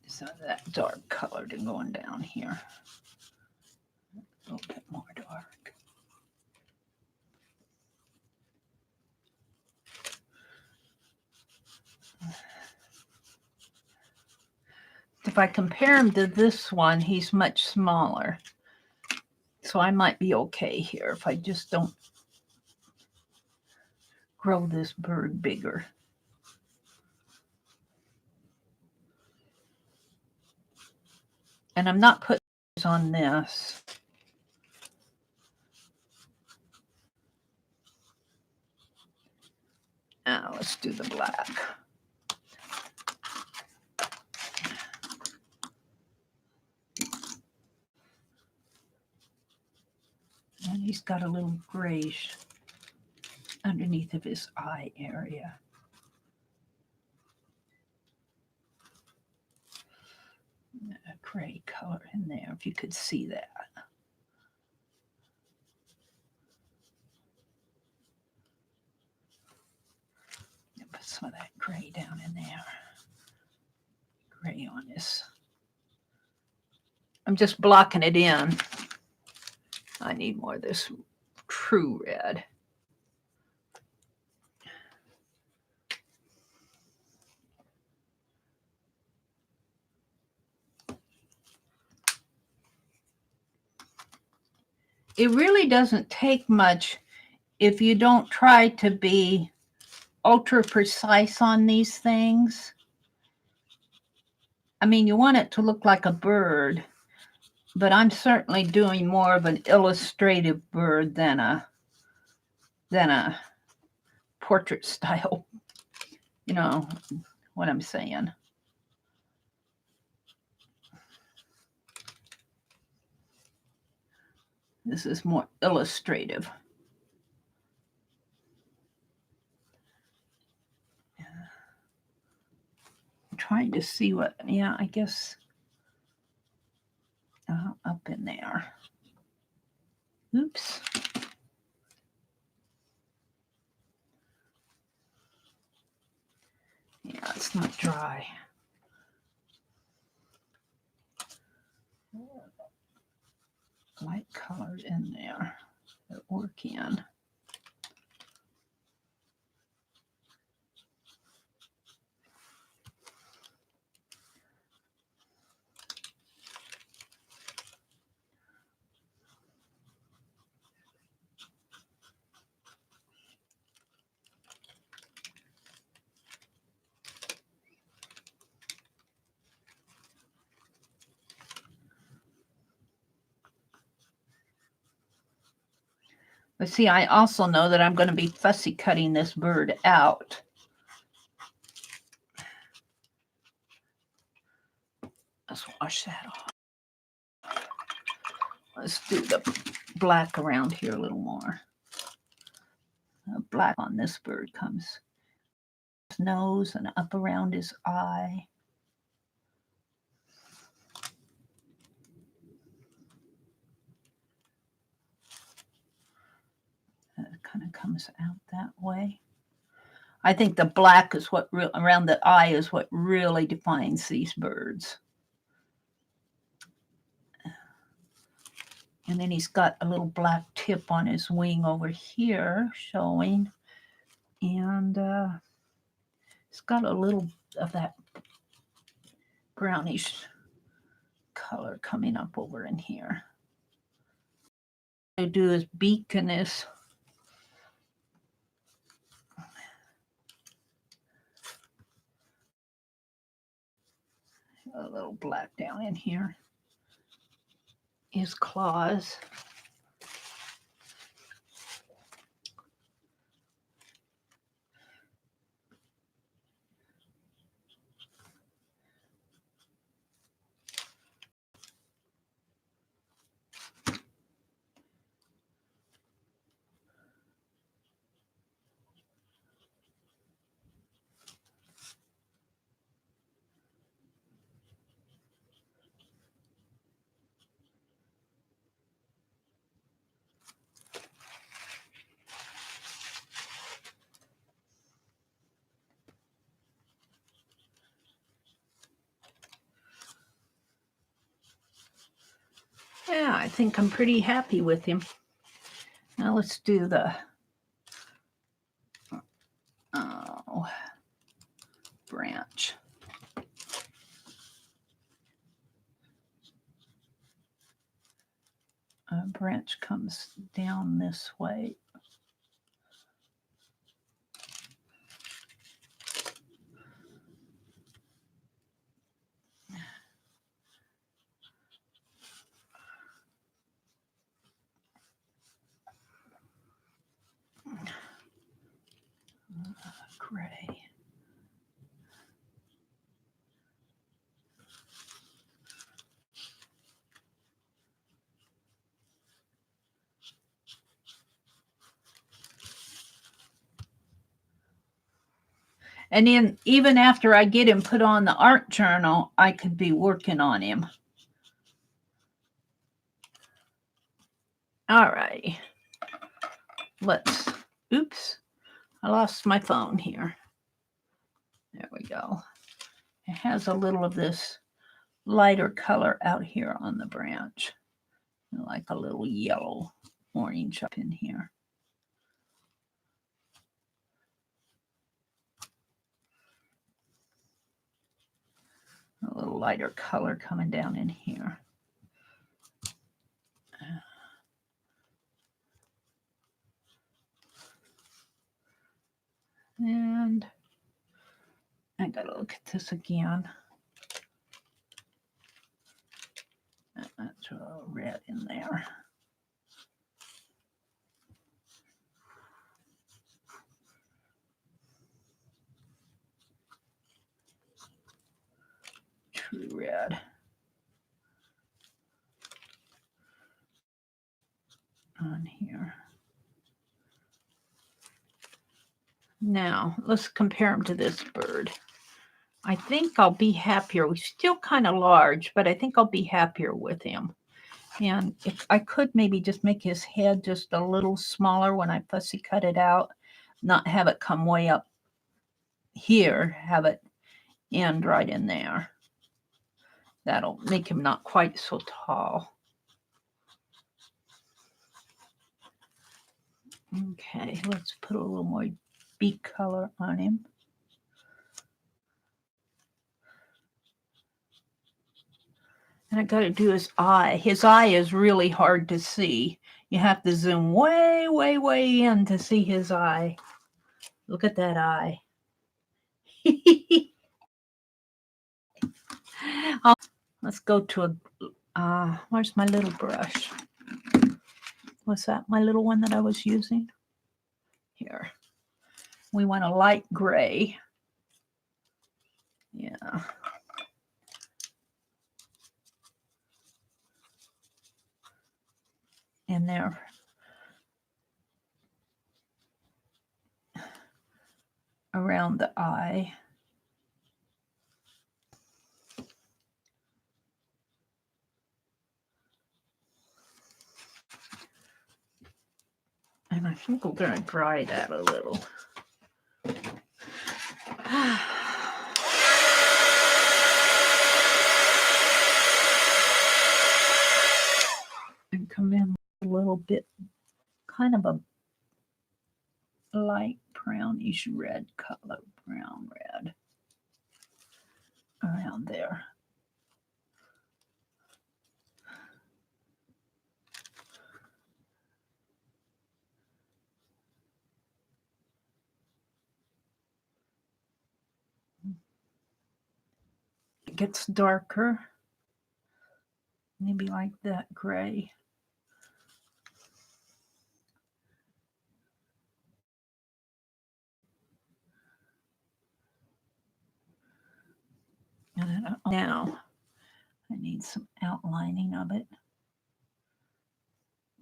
So that dark color to going down here. A little bit more dark. If I compare him to this one, he's much smaller. So I might be okay here if I just don't grow this bird bigger. And I'm not putting on this. Now let's do the black. And he's got a little grayish underneath of his eye area. A gray color in there, if you could see that. Put some of that gray down in there. Gray on this I'm just blocking it in. I need more of this true red. It really doesn't take much if you don't try to be ultra precise on these things. I mean, you want it to look like a bird, but I'm certainly doing more of an illustrative bird than a portrait style. You know what I'm saying? This is more illustrative. I'm trying to see what, yeah, I guess up in there. Oops. Yeah, it's not dry. Light colors in there that work in. But see, I also know that I'm going to be fussy cutting this bird out. Let's wash that off. Let's do the black around here a little more. The black on this bird comes his nose and up around his eye. It kind of comes out that way. I think the black is what around the eye is what really defines these birds. And then he's got a little black tip on his wing over here showing. And it's got a little of that brownish color coming up over in here. What I do is beacon this. A little black down in here. His claws. Yeah, I think I'm pretty happy with him. Now let's do the branch. A branch comes down this way. Gray. And then even after I get him put on the art journal, I could be working on him. All right. Oops, I lost my phone here. There we go. It has a little of this lighter color out here on the branch, like a little yellow orange up in here. A little lighter color coming down in here. And I gotta look at this again. That's a red in there. True red. On here. Now, let's compare them to this bird. I think I'll be happier. He's still kind of large, but I think I'll be happier with him. And if I could maybe just make his head just a little smaller when I fussy cut it out, not have it come way up here, have it end right in there. That'll make him not quite so tall. Okay, let's put a little more beak color on him. And I got to do his eye. His eye is really hard to see. You have to zoom way, way, way in to see his eye. Look at that eye. Let's go to a, where's my little brush? Was that my little one that I was using? Here. We want a light gray. Yeah. In there. Around the eye. And I think we're going to dry that a little. And come in a little bit, kind of a light brownish red color, brown red, around there. It gets darker, maybe like that gray. And then now I need some outlining of it,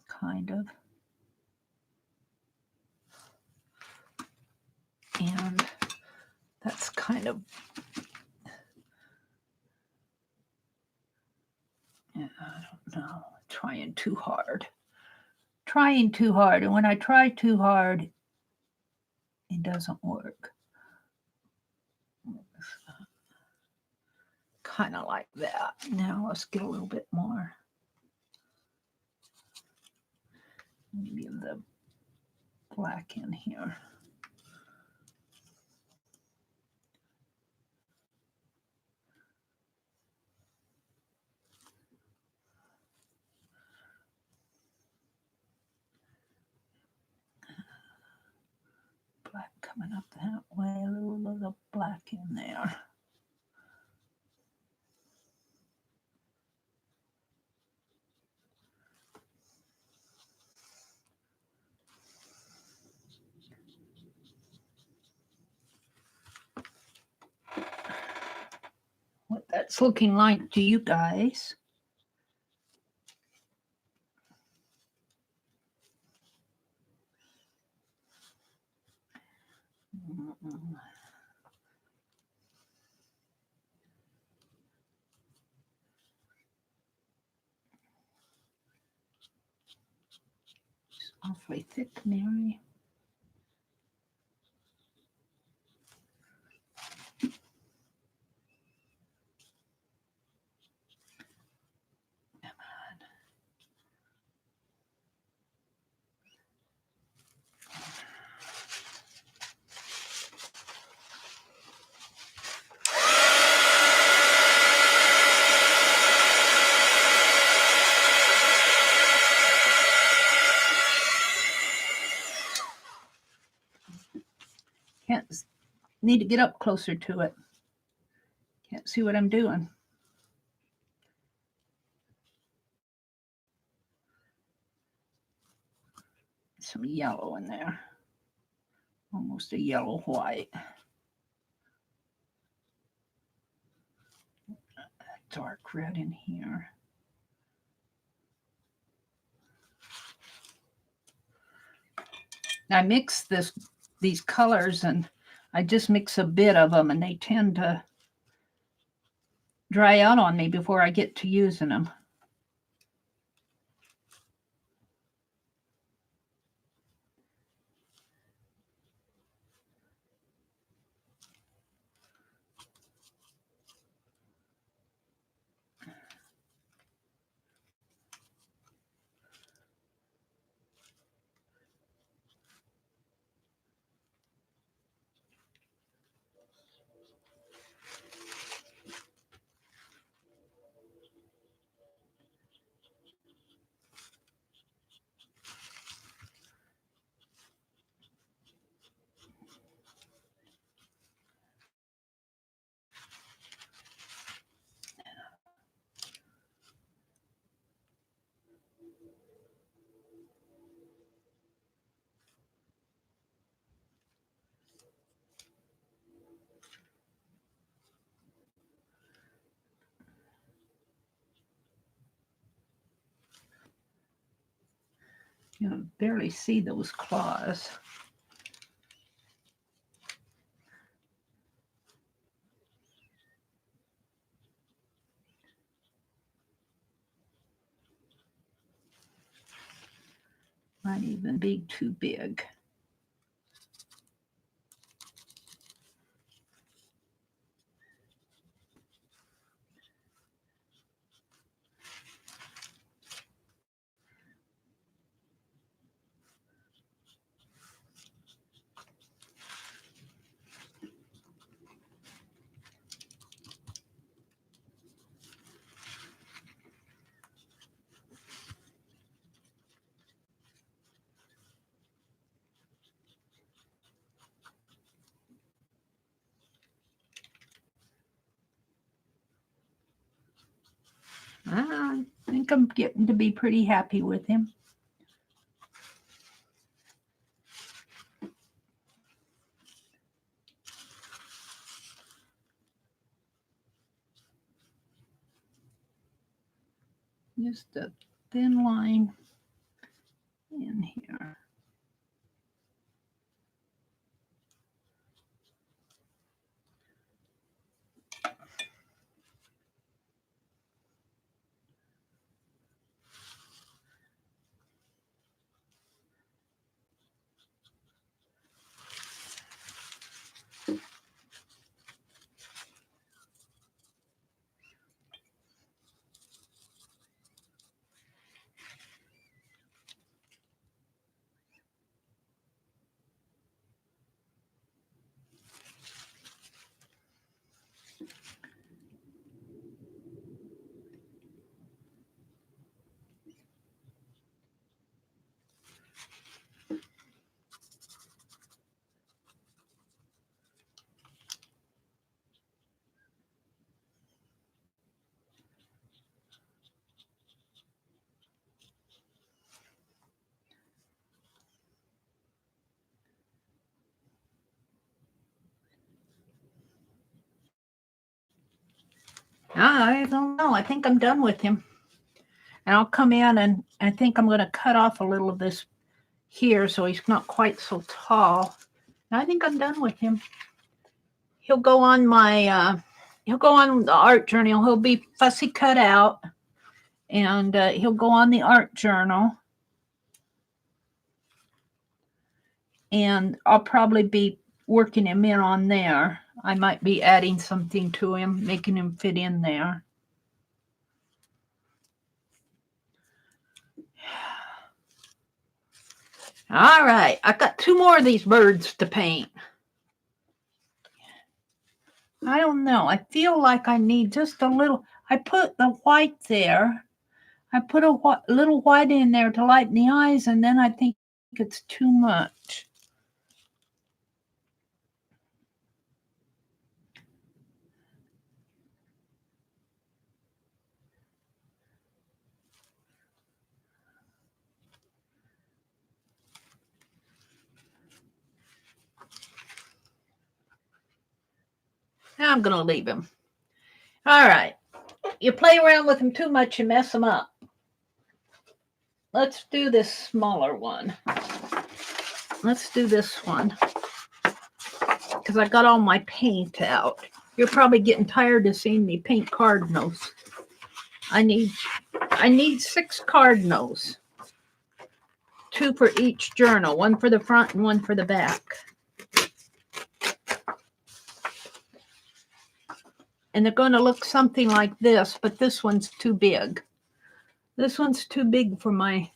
kind of. And that's kind of, I don't know, trying too hard. Trying too hard. And when I try too hard, it doesn't work. Kind of like that. Now let's get a little bit more. Maybe the black in here. Black coming up that way, a little of the black in there. What that's looking like to you guys. It's awfully thick, Mary. need to get up closer to it. Can't see what I'm doing. Some yellow in there. Almost a yellow white. Dark red in here. I mix these colors, and I just mix a bit of them, and they tend to dry out on me before I get to using them. You can barely see those claws. Might even be too big. I think I'm getting to be pretty happy with him. Just a thin line in here. I don't know. I think I'm done with him. And I'll come in, and I think I'm going to cut off a little of this here so he's not quite so tall. And I think I'm done with him. He'll go on my, he'll go on the art journal. He'll be fussy cut out, and he'll go on the art journal. And I'll probably be working him in on there. I might be adding something to him, making him fit in there. All right, I've got 2 more of these birds to paint. I don't know. I feel like I need just a little. I put the white there. I put a little white in there to lighten the eyes, and then I think it's too much. I'm going to leave him. All right. You play around with them too much, you mess them up. Let's do this smaller one. Let's do this one. Because I got all my paint out. You're probably getting tired of seeing me paint cardinals. I need 6 cardinals. 2 for each journal. 1 for the front and 1 for the back. And they're going to look something like this, but this one's too big. This one's too big for my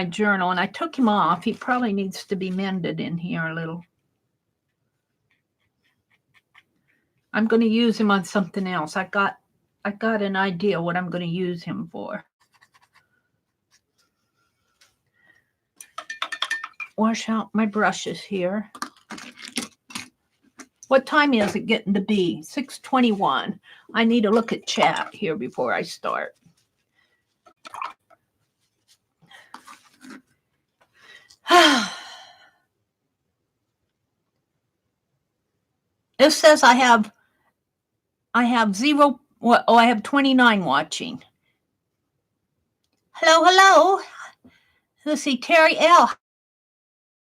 journal, and I took him off. He probably needs to be mended in here a little. I'm going to use him on something else. I got an idea what I'm going to use him for. Wash out my brushes here. What time is it getting to be? 6:21. I need to look at chat here before I start. It says I have 0. Oh, I have 29 watching. Hello. Let's see, Terry L.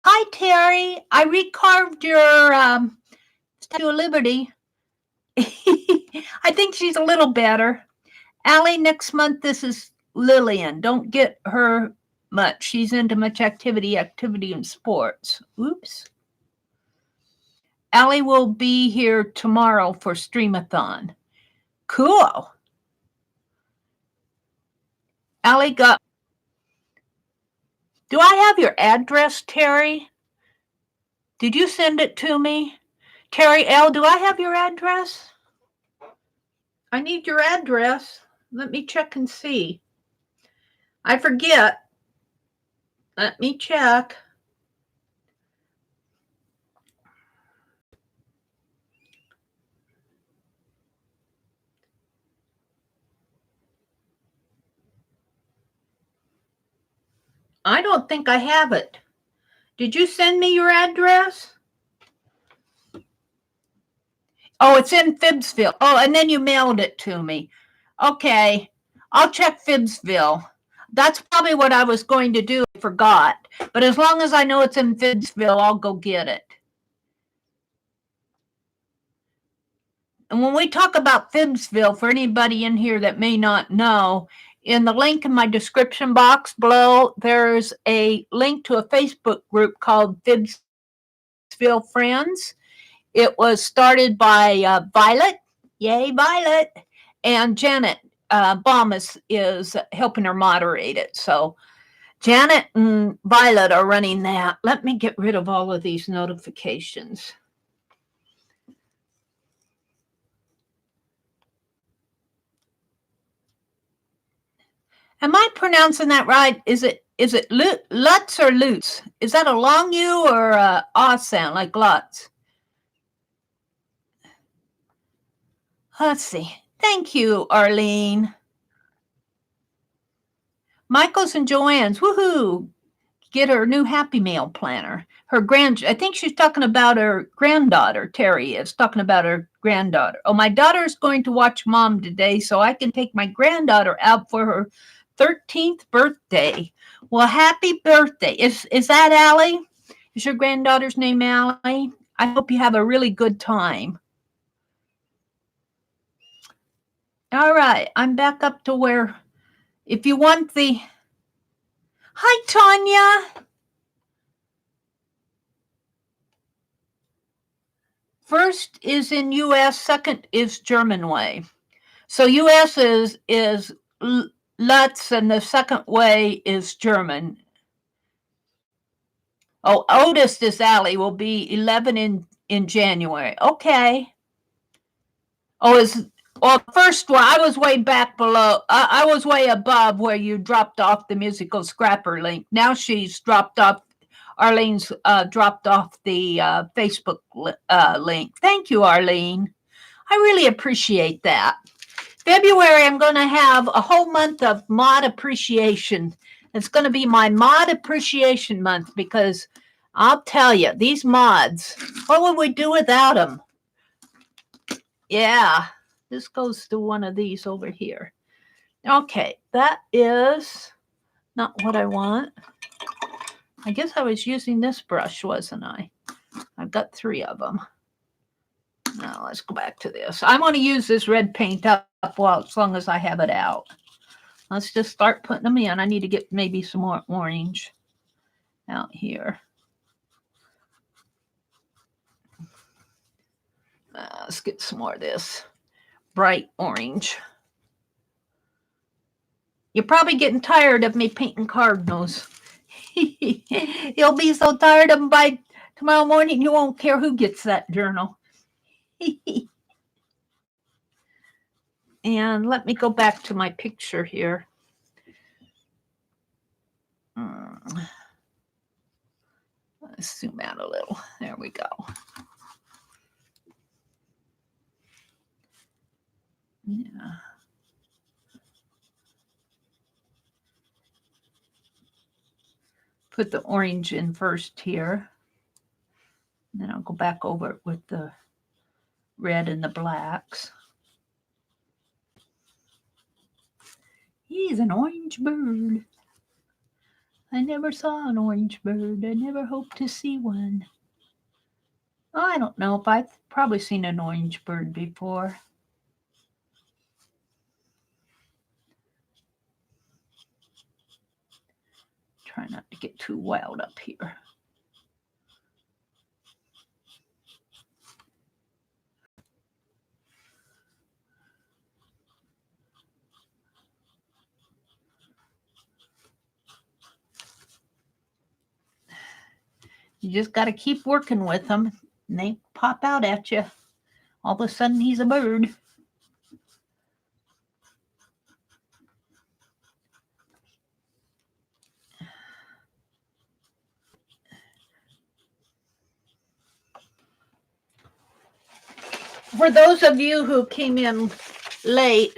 Hi, Terry. I recarved your Statue of Liberty. I think she's a little better. Allie, next month, this is Lillian. Don't get her much. She's into much activity and sports. Oops. Allie will be here tomorrow for Stream-Athon. Cool. Allie got... Do I have your address, Terry? Did you send it to me? Terry L., do I have your address? I need your address. Let me check and see. I forget. Let me check. I don't think I have it. Did you send me your address? Oh, it's in Phibbsville. Oh, and then you mailed it to me. Okay, I'll check Phibbsville. That's probably what I was going to do. I forgot. But as long as I know it's in Phibbsville, I'll go get it. And when we talk about Phibbsville, for anybody in here that may not know, in the link in my description box below, there's a link to a Facebook group called Phibbsville Friends. It was started by Violet. Yay, Violet. And Janet Baum is helping her moderate it. So Janet and Violet are running that. Let me get rid of all of these notifications. Am I pronouncing that right? Is it Lutz or Lutz? Is that a long U or a ah sound like Lutz? Let's see. Thank you, Arlene. Michael's and Joanne's. Woohoo! Get her new Happy Meal planner. I think she's talking about her granddaughter. Terry is talking about her granddaughter. Oh, my daughter's going to watch Mom today, so I can take my granddaughter out for her 13th birthday. Well, happy birthday. Is that Allie? Is your granddaughter's name Allie? I hope you have a really good time. All right, I'm back up to where, if you want the... Hi, Tanya. First is in U.S., second is German way. So U.S. is Lutz, and the second way is German. Oh, oldest is Allie, will be 11 in January. Okay. Oh, first one, I was way back below. I was way above where you dropped off the musical scrapper link. Now she's dropped off. Arlene's dropped off the Facebook link. Thank you, Arlene. I really appreciate that. February, I'm going to have a whole month of mod appreciation. It's going to be my mod appreciation month because I'll tell you, these mods, what would we do without them? Yeah, this goes to one of these over here. Okay, that is not what I want. I guess I was using this brush, wasn't I? I've got 3 of them. Now let's go back to this. I want to use this red paint up well, as long as I have it out. Let's just start putting them in. I need to get maybe some more orange out here. Let's get some more of this bright orange. You're probably getting tired of me painting cardinals. You'll be so tired of them by tomorrow morning you won't care who gets that journal. And let me go back to my picture here. Let's zoom out a little. There we go. Yeah. Put the orange in first here. And then I'll go back over it with the red and the blacks. He's an orange bird. I never saw an orange bird. I never hope to see one. Oh, I don't know if I've probably seen an orange bird before. Try not to get too wild up here. You just got to keep working with them, and they pop out at you. All of a sudden, he's a bird. For those of you who came in late,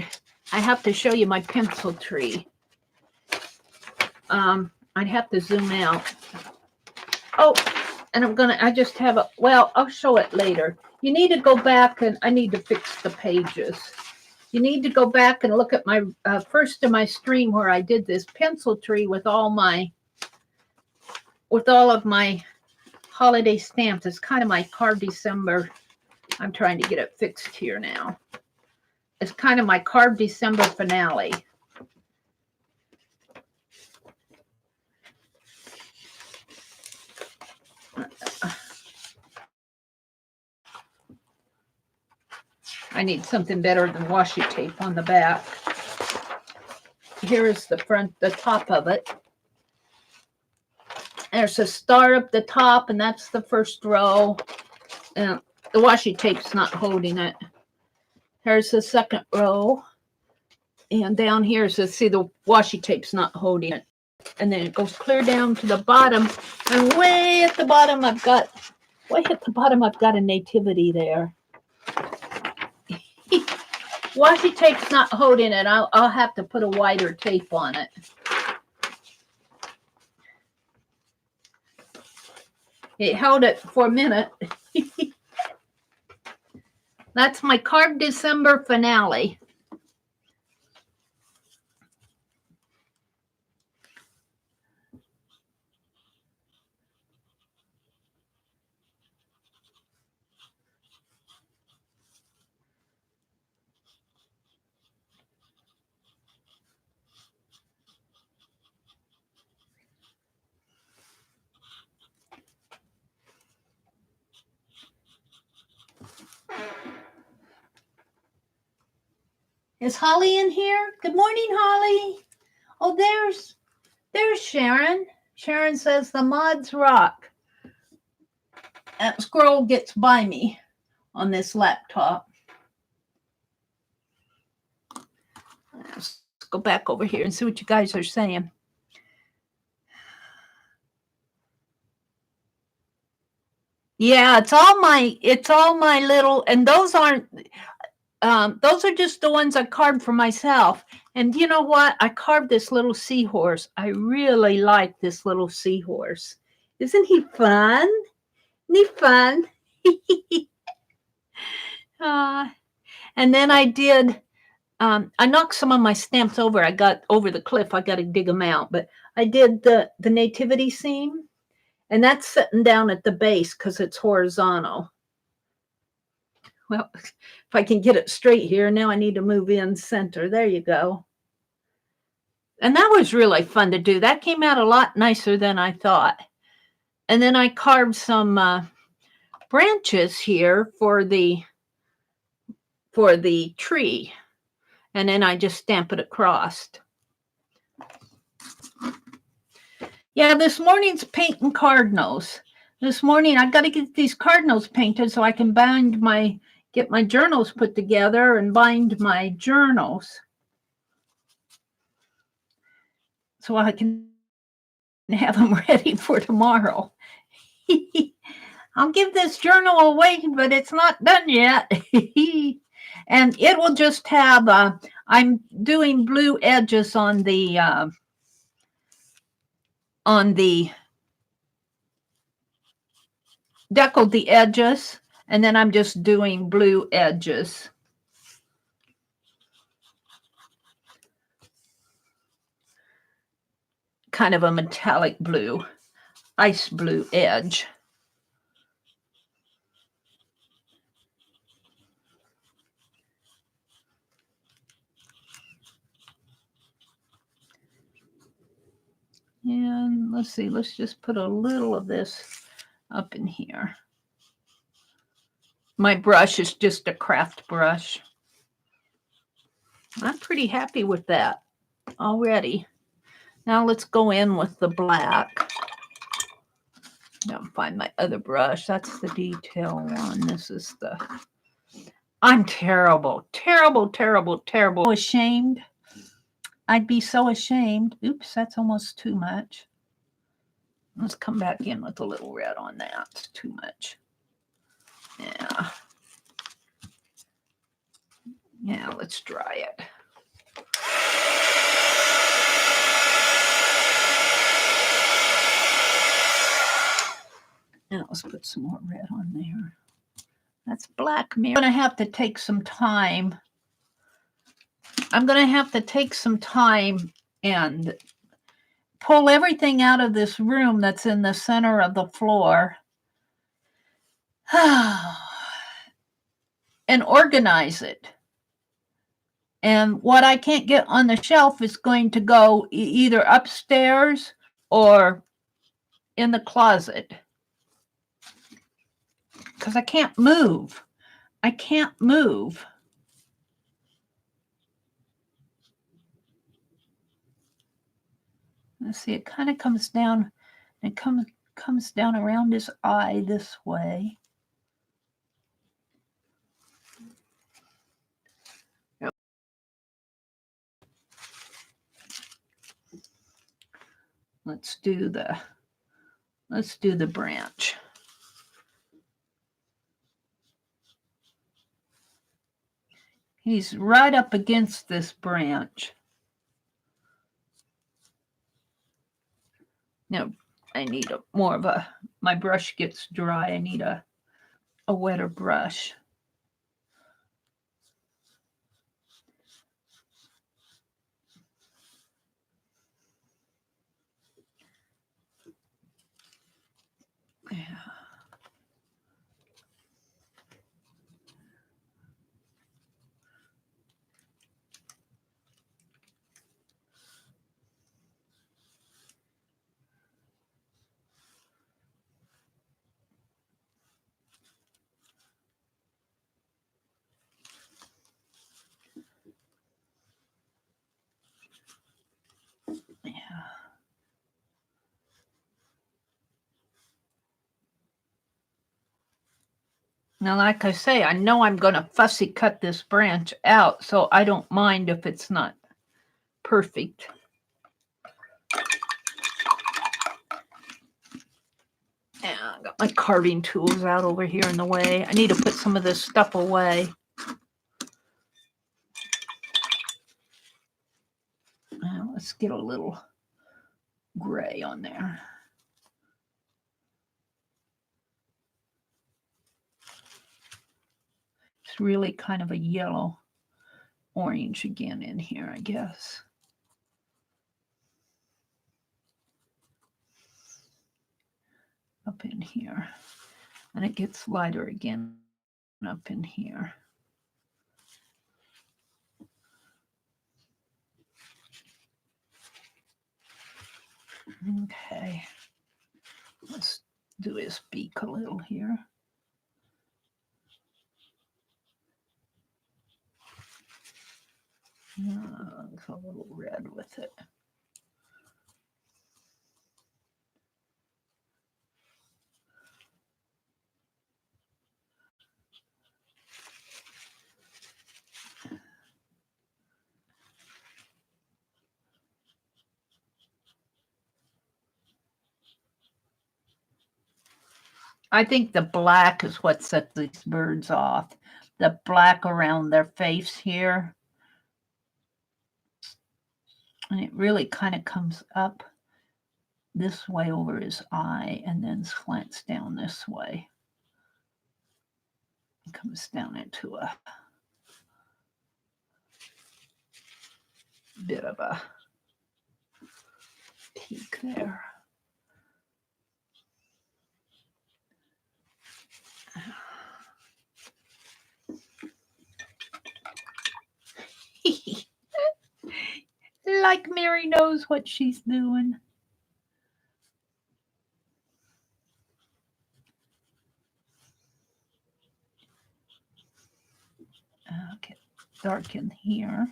I have to show you my pencil tree. I'd have to zoom out. Oh, and I just have a, well, I'll show it later. You need to go back and I need to fix the pages. You need to go back and look at my first of my stream where I did this pencil tree with all of my holiday stamps. It's kind of my Card December. I'm trying to get it fixed here now. It's kind of my Card December finale. I need something better than washi tape on the back. Here is the front, the top of it. There's a star up the top, and that's the first row. And the washi tape's not holding it. Here's the second row. And down here, so see the washi tape's not holding it. And then it goes clear down to the bottom. And way at the bottom, I've got a nativity there. Washi tape's not holding it. I'll have to put a wider tape on it. It held it for a minute. That's my Card December finale. Is Holly in here? Good morning, Holly. Oh, there's Sharon. Sharon says the mods rock. That squirrel gets by me on this laptop. Let's go back over here and see what you guys are saying. Yeah, it's all my little, and those aren't. Those are just the ones I carved for myself. And you know what? I carved this little seahorse. I really like this little seahorse. Isn't he fun? Isn't he fun? And then I did, I knocked some of my stamps over. I got over the cliff. I got to dig them out. But I did the nativity scene. And that's sitting down at the base because it's horizontal. Well, if I can get it straight here, now I need to move in center. There you go. And that was really fun to do. That came out a lot nicer than I thought. And then I carved some branches here for the tree. And then I just stamp it across. Yeah, this morning's painting cardinals. This morning I've got to get these cardinals painted so I can get my journals put together and bind my journals. So I can have them ready for tomorrow. I'll give this journal away, but it's not done yet. And it will just have, I'm doing blue edges on the deckled the edges, and then I'm just doing blue edges. Kind of a metallic blue, ice blue edge. And let's see, let's just put a little of this up in here. My brush is just a craft brush. I'm pretty happy with that already. Now let's go in with the black. Now find my other brush. That's the detail one. This is the... I'm terrible, terrible, terrible, terrible. Ashamed. I'd be so ashamed. Oops, that's almost too much. Let's come back in with a little red on that. It's too much. Yeah. Yeah, let's dry it. Now let's put some more red on there. That's black mirror. I'm going to have to take some time. I'm going to have to take some time and pull everything out of this room that's in the center of the floor and organize it. And what I can't get on the shelf is going to go either upstairs or in the closet. Because I can't move. I can't move. Let's see, it kind of comes down. It comes down around his eye this way. Let's do the branch. He's right up against this branch. Now, I need my brush gets dry. I need a wetter brush. Yeah. Yeah. Now, like I say, I know I'm going to fussy cut this branch out, so I don't mind if it's not perfect. Yeah, I got my carving tools out over here in the way. I need to put some of this stuff away. Let's get a little gray on there. it's really kind of a yellow orange again in here, I guess. Up in here. And it gets lighter again up in here. Okay. Let's do his beak a little here. It's a little red with it. I think the black is what sets these birds off. The black around their face here. And it really kind of comes up this way over his eye and then slants down this way. It comes down into a bit of a peak there. Like Mary knows what she's doing. Okay, darken here.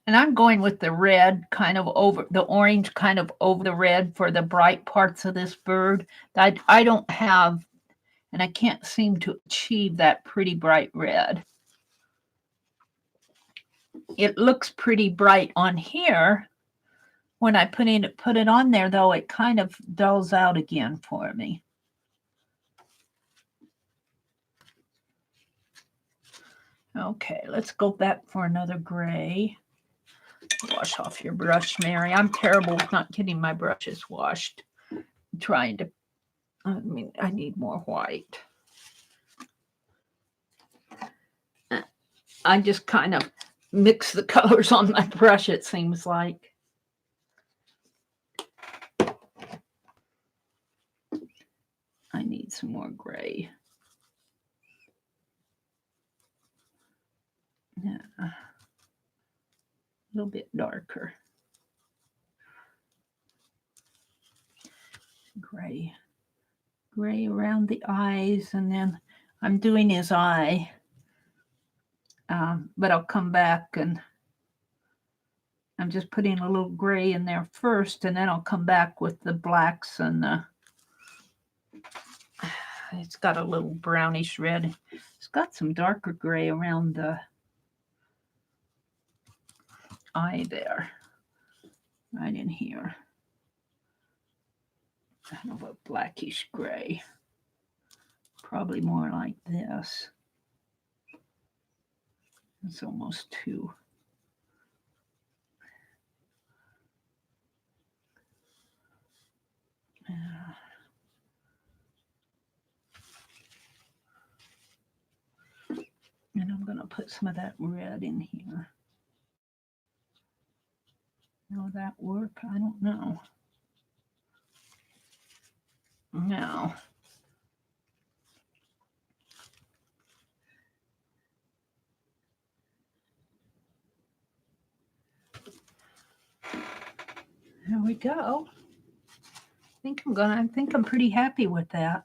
And I'm going with the red kind of over, the orange kind of over the red for the bright parts of this bird. I don't have, and I can't seem to achieve that pretty bright red. It looks pretty bright on here. When I put it on there, though, it kind of dulls out again for me. Okay, let's go back for another gray. Wash off your brush, Mary. I'm terrible with not getting my brushes washed. I'm trying to, I need more white. I just kind of mix the colors on my brush, it seems like. I need some more gray. Yeah. A little bit darker. Gray around the eyes, and then I'm doing his eye, but I'll come back and I'm just putting a little gray in there first, and then I'll come back with the blacks and it's got a little brownish red. It's got some darker gray around the eye there, right in here. Kind of a blackish gray, probably more like this. It's almost two. And I'm going to put some of that red in here. Will that work? I don't know. No. There we go. I think I'm pretty happy with that.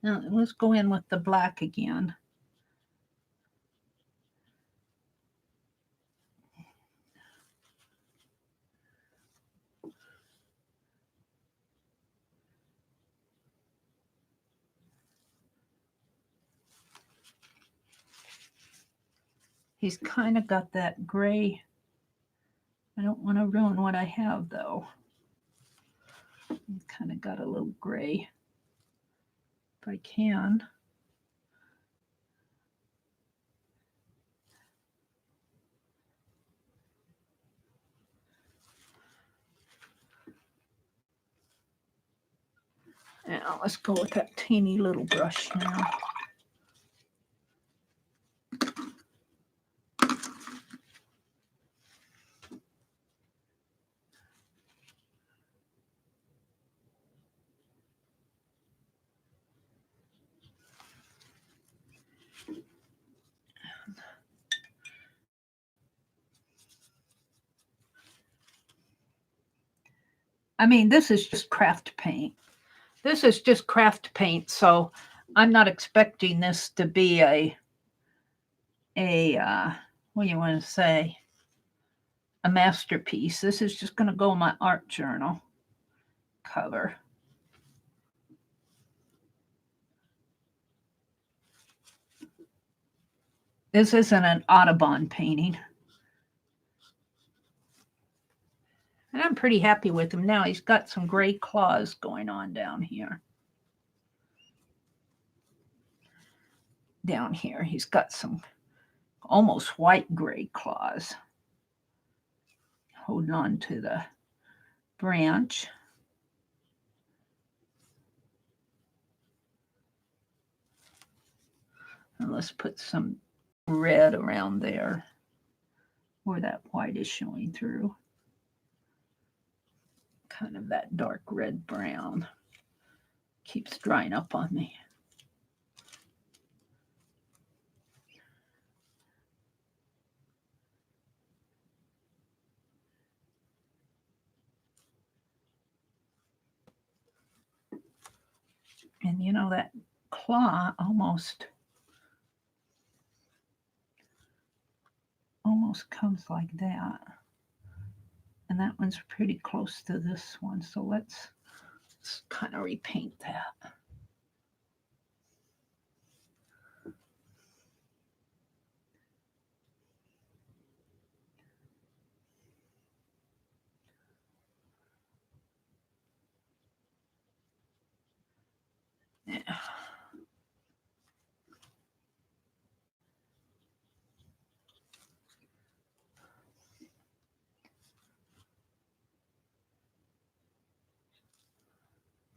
Now let's go in with the black again. He's kind of got that gray. I don't want to ruin what I have, though. He's kind of got a little gray if I can. Now let's go with that teeny little brush now. I mean, this is just craft paint. This is just craft paint, so I'm not expecting this to be a what do you want to say? A masterpiece. This is just going to go in my art journal cover. This isn't an Audubon painting. And I'm pretty happy with him now. He's got some gray claws going on down here. Down here, he's got some almost white gray claws holding on to the branch. And let's put some red around there where that white is showing through. Kind of that dark red brown. Keeps drying up on me. And you know, that claw almost comes like that. And that one's pretty close to this one. So let's kind of repaint that. Yeah.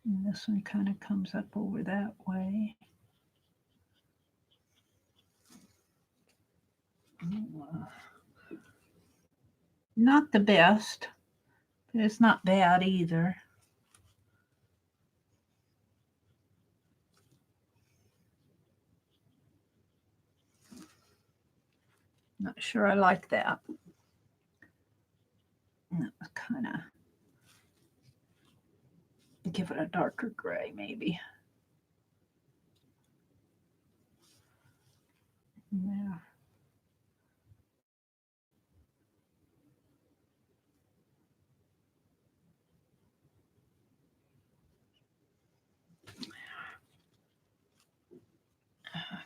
And this one kind of comes up over that way. Not the best, but it's not bad either. Not sure I like that. That was kind of give it a darker gray, maybe. Yeah.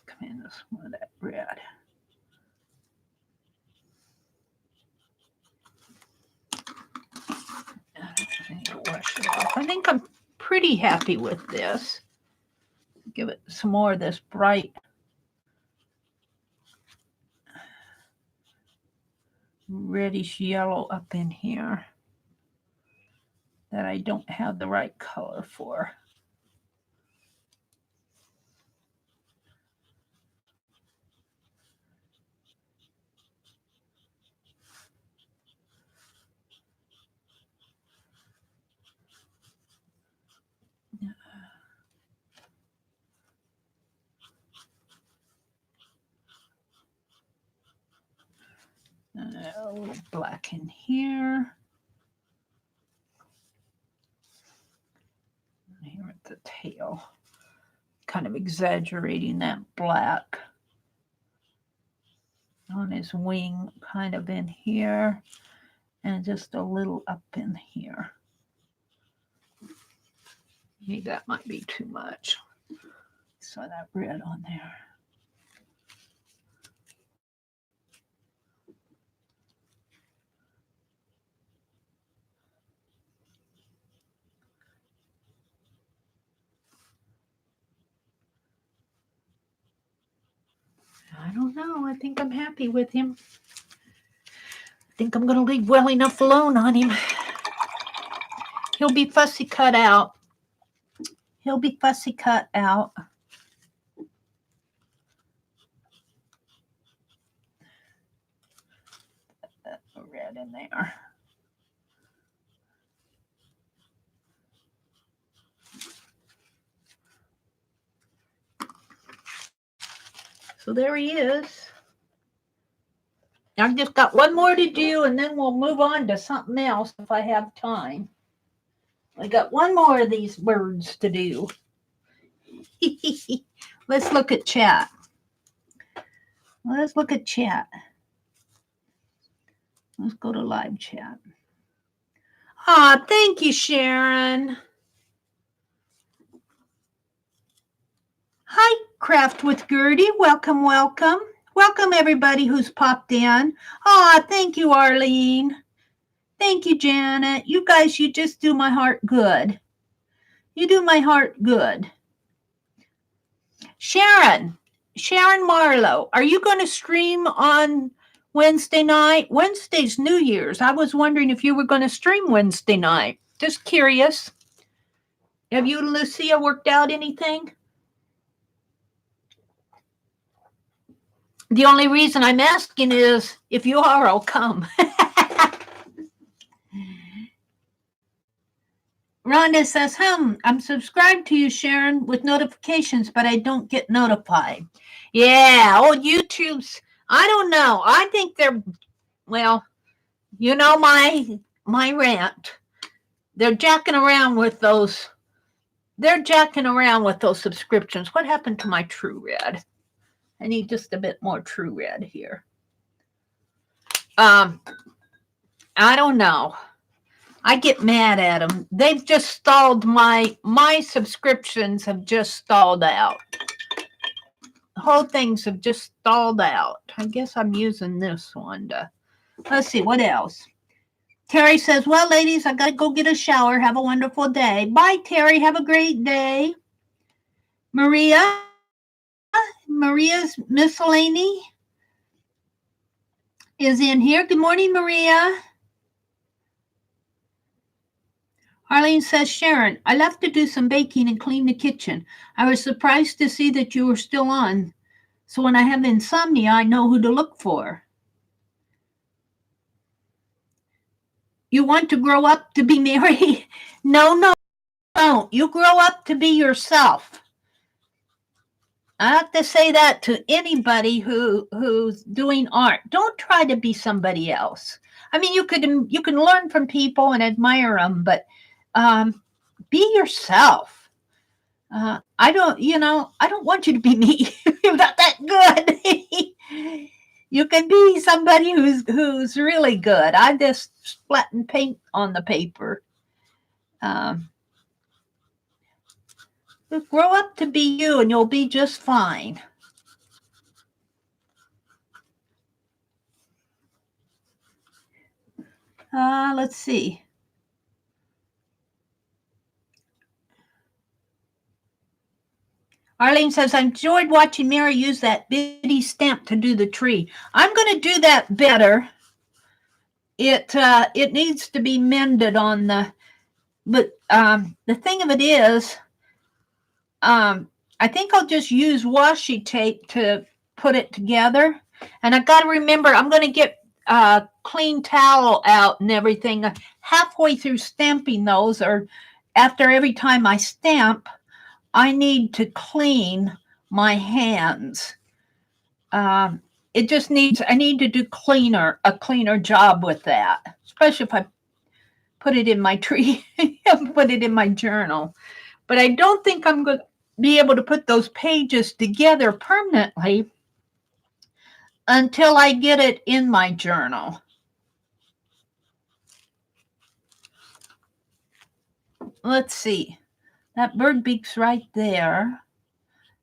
Come in this one of that red. I need to wash it off. I think I'm pretty happy with this. Give it some more of this bright reddish yellow up in here that I don't have the right color for. A little black in here. Here at the tail. Kind of exaggerating that black on his wing, kind of in here, and just a little up in here. Maybe that might be too much. So that red on there. I don't know. I think I'm happy with him. I think I'm going to leave well enough alone on him. He'll be fussy cut out. He'll be fussy cut out. Red in there. So there he is. I've just got one more to do, and then we'll move on to something else if I have time. I got one more of these birds to do. Let's look at chat. Let's look at chat. Let's go to live chat. Ah, thank you, Sharon. Hi, Craft with Gertie. Welcome, welcome. Welcome, everybody who's popped in. Ah, thank you, Arlene. Thank you, Janet. You guys, you just do my heart good. You do my heart good. Sharon Marlowe, are you going to stream on Wednesday night? Wednesday's New Year's. I was wondering if you were going to stream Wednesday night. Just curious. Have you and Lucia worked out anything? The only reason I'm asking is if you are, I'll come. Rhonda says, I'm subscribed to you, Sharon, with notifications, but I don't get notified. Yeah, YouTube's, I don't know. I think they're, well, you know my rant. They're jacking around with those. They're jacking around with those subscriptions. What happened to my True Red? I need just a bit more True Red here. I don't know. I get mad at them. They've just stalled my subscriptions have just stalled out. The whole things have just stalled out. I guess I'm using this one to, let's see, what else? Terry says, well, ladies, I got to go get a shower. Have a wonderful day. Bye, Terry. Have a great day. Maria's miscellany is in here. Good morning, Maria. Arlene says, Sharon, I left to do some baking and clean the kitchen. I was surprised to see that you were still on. So when I have insomnia, I know who to look for. You want to grow up to be Mary? No, don't. You grow up to be yourself. I have to say that to anybody who's doing art. Don't try to be somebody else. I mean, you can learn from people and admire them, but be yourself. I don't want you to be me. You're not that good. You can be somebody who's really good. I just splat and paint on the paper. Grow up to be you, and you'll be just fine. Let's see. Arlene says, I enjoyed watching Mary use that bitty stamp to do the tree. I'm going to do that better. It needs to be mended on the, but the thing of it is, I think I'll just use washi tape to put it together. And I got to remember, I'm going to get a clean towel out and everything halfway through stamping those, or after every time I stamp, I need to clean my hands. It just needs, I need to do a cleaner job with that, especially if I put it in my tree and put it in my journal. But I don't think I'm going to be able to put those pages together permanently until I get it in my journal. Let's see. That bird beak's right there.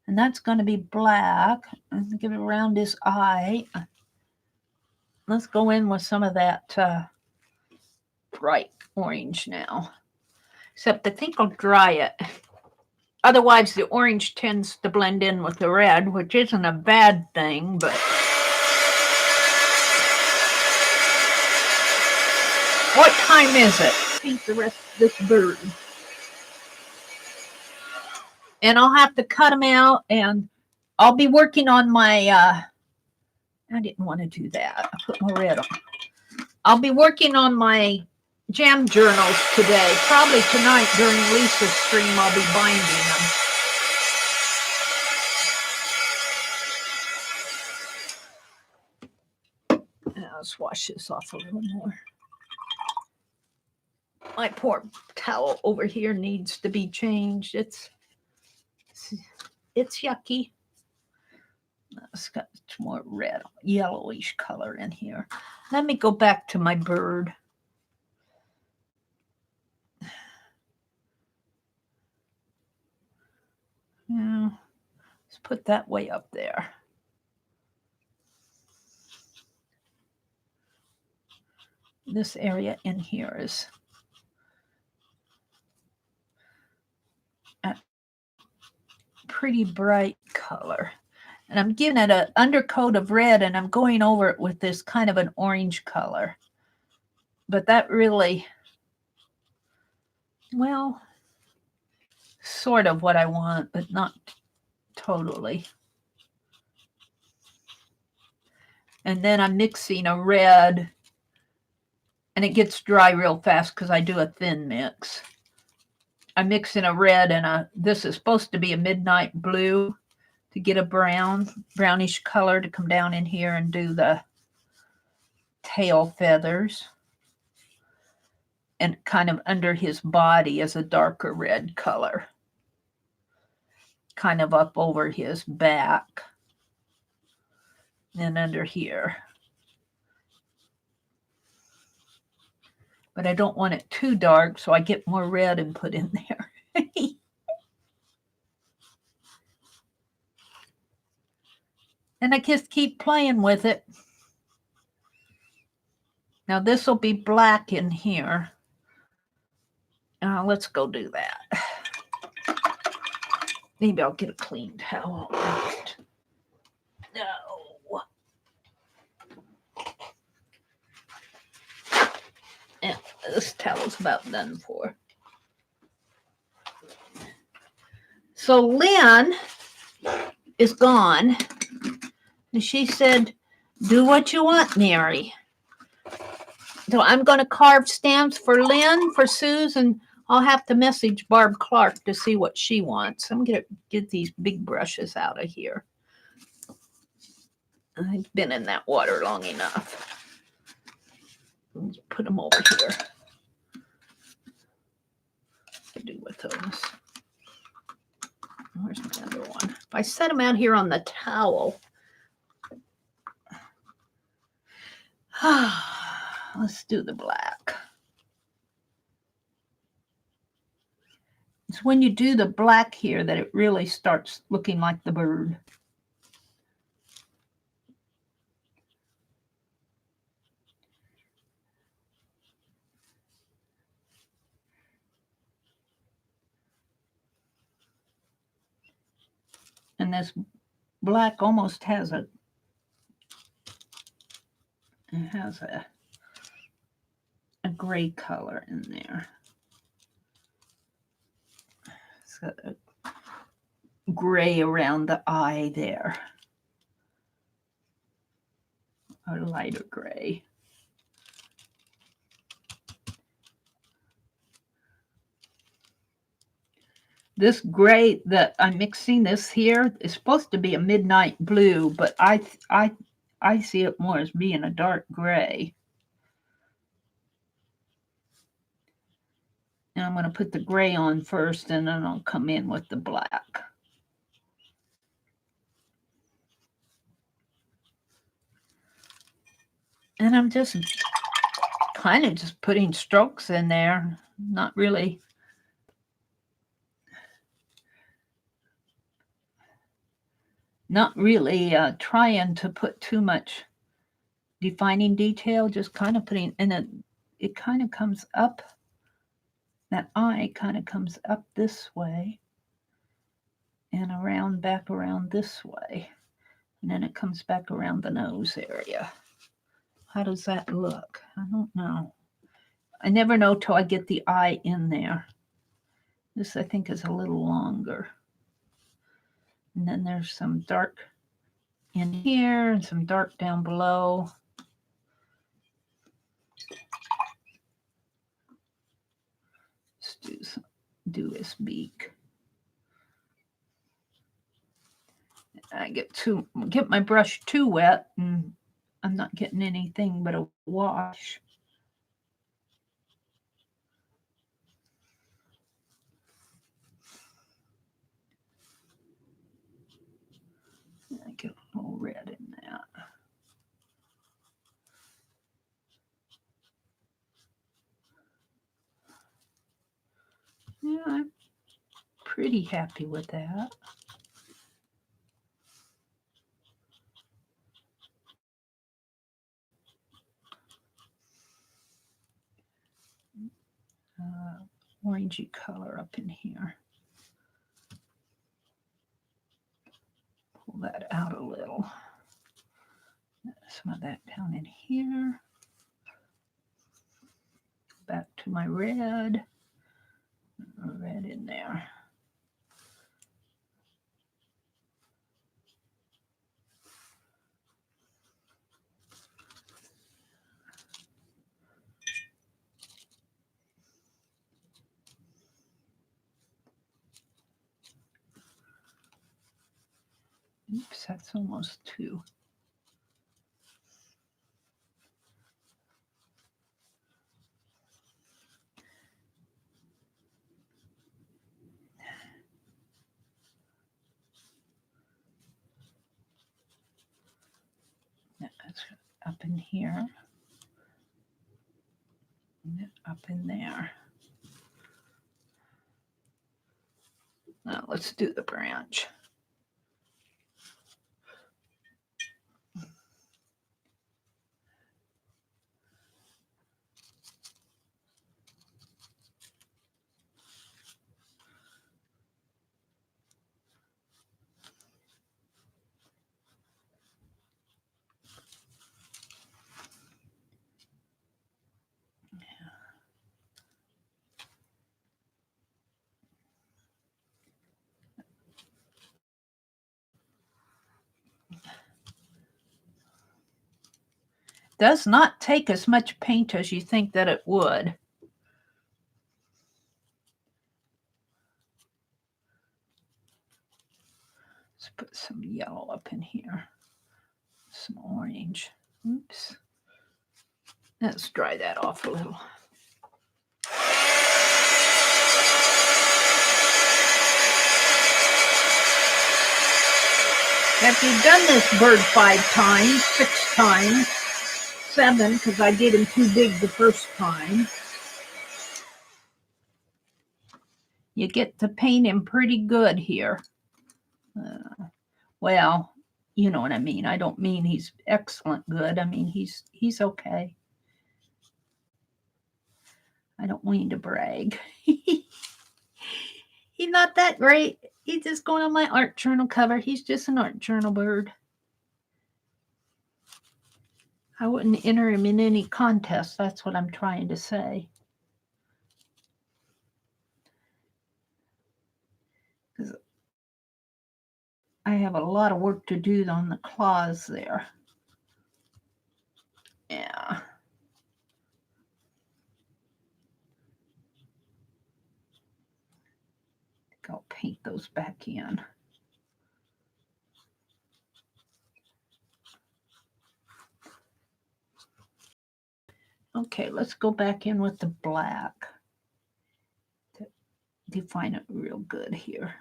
And that's going to be black. Let's give it around his eye. Let's go in with some of that bright orange now. Except I think I'll dry it. Otherwise, the orange tends to blend in with the red, which isn't a bad thing, but what time is it? Paint the rest of this bird. And I'll have to cut them out, and I'll be working on my, I didn't want to do that. I put my red on. I'll be working on my jam journals today. Probably tonight during Lisa's stream, I'll be binding them. Now, let's wash this off a little more. My poor towel over here needs to be changed. It's yucky. It's got more red, yellowish color in here. Let me go back to my bird. Yeah, let's put that way up there. This area in here is a pretty bright color. And I'm giving it an undercoat of red, and I'm going over it with this kind of an orange color. But that really, well, sort of what I want, but not totally. And then I'm mixing a red, and it gets dry real fast because I do a thin mix. I'm mixing a red and this is supposed to be a midnight blue to get a brownish color to come down in here and do the tail feathers. And kind of under his body is a darker red color. Kind of up over his back. And under here. But I don't want it too dark, so I get more red and put in there. And I just keep playing with it. Now this will be black in here. Let's go do that. Maybe I'll get a clean towel. No. Yeah, this towel's about done for. So Lynn is gone. And she said, do what you want, Mary. So I'm going to carve stamps for Lynn, for Suze, and I'll have to message Barb Clark to see what she wants. I'm going to get these big brushes out of here. I've been in that water long enough. Let's put them over here. What to do with those? Where's my other one? If I set them out here on the towel. Let's do the black. It's when you do the black here that it really starts looking like the bird. And this black almost has a gray color in there. It's got a gray around the eye there. A lighter gray. This gray that I'm mixing this here is supposed to be a midnight blue, but I see it more as being a dark gray. And I'm going to put the gray on first, and then I'll come in with the black. And I'm just kind of just putting strokes in there, not really. Trying to put too much defining detail, just kind of putting, and it kind of comes up. That eye kind of comes up this way. and around, back around this way. And then it comes back around the nose area. How does that look? I don't know. I never know till I get the eye in there. This, I think, is a little longer. And then there's some dark in here and some dark down below. Let's do his beak. I get my brush too wet, and I'm not getting anything but a wash. I get a little red in that. Yeah, I'm pretty happy with that. Orangey color up in here. Pull that out a little. Some of that down in here. Back to my red. Red in there. Oops, that's almost two. That's up in here. And up in there. Now let's do the branch. Does not take as much paint as you think that it would. Let's put some yellow up in here. Some orange. Oops. Let's dry that off a little. After you've done this bird 5 times, 6 times, 7, because I did him too big the first time, you get to paint him pretty good here. Well, you know what I mean. I don't mean he's excellent good. I mean he's okay. I don't mean to brag. He's not that great. He's just going on my art journal cover. He's just an art journal bird. I wouldn't enter him in any contest. That's what I'm trying to say. I have a lot of work to do on the claws there. Yeah. I'll paint those back in. Okay, let's go back in with the black to define it real good here.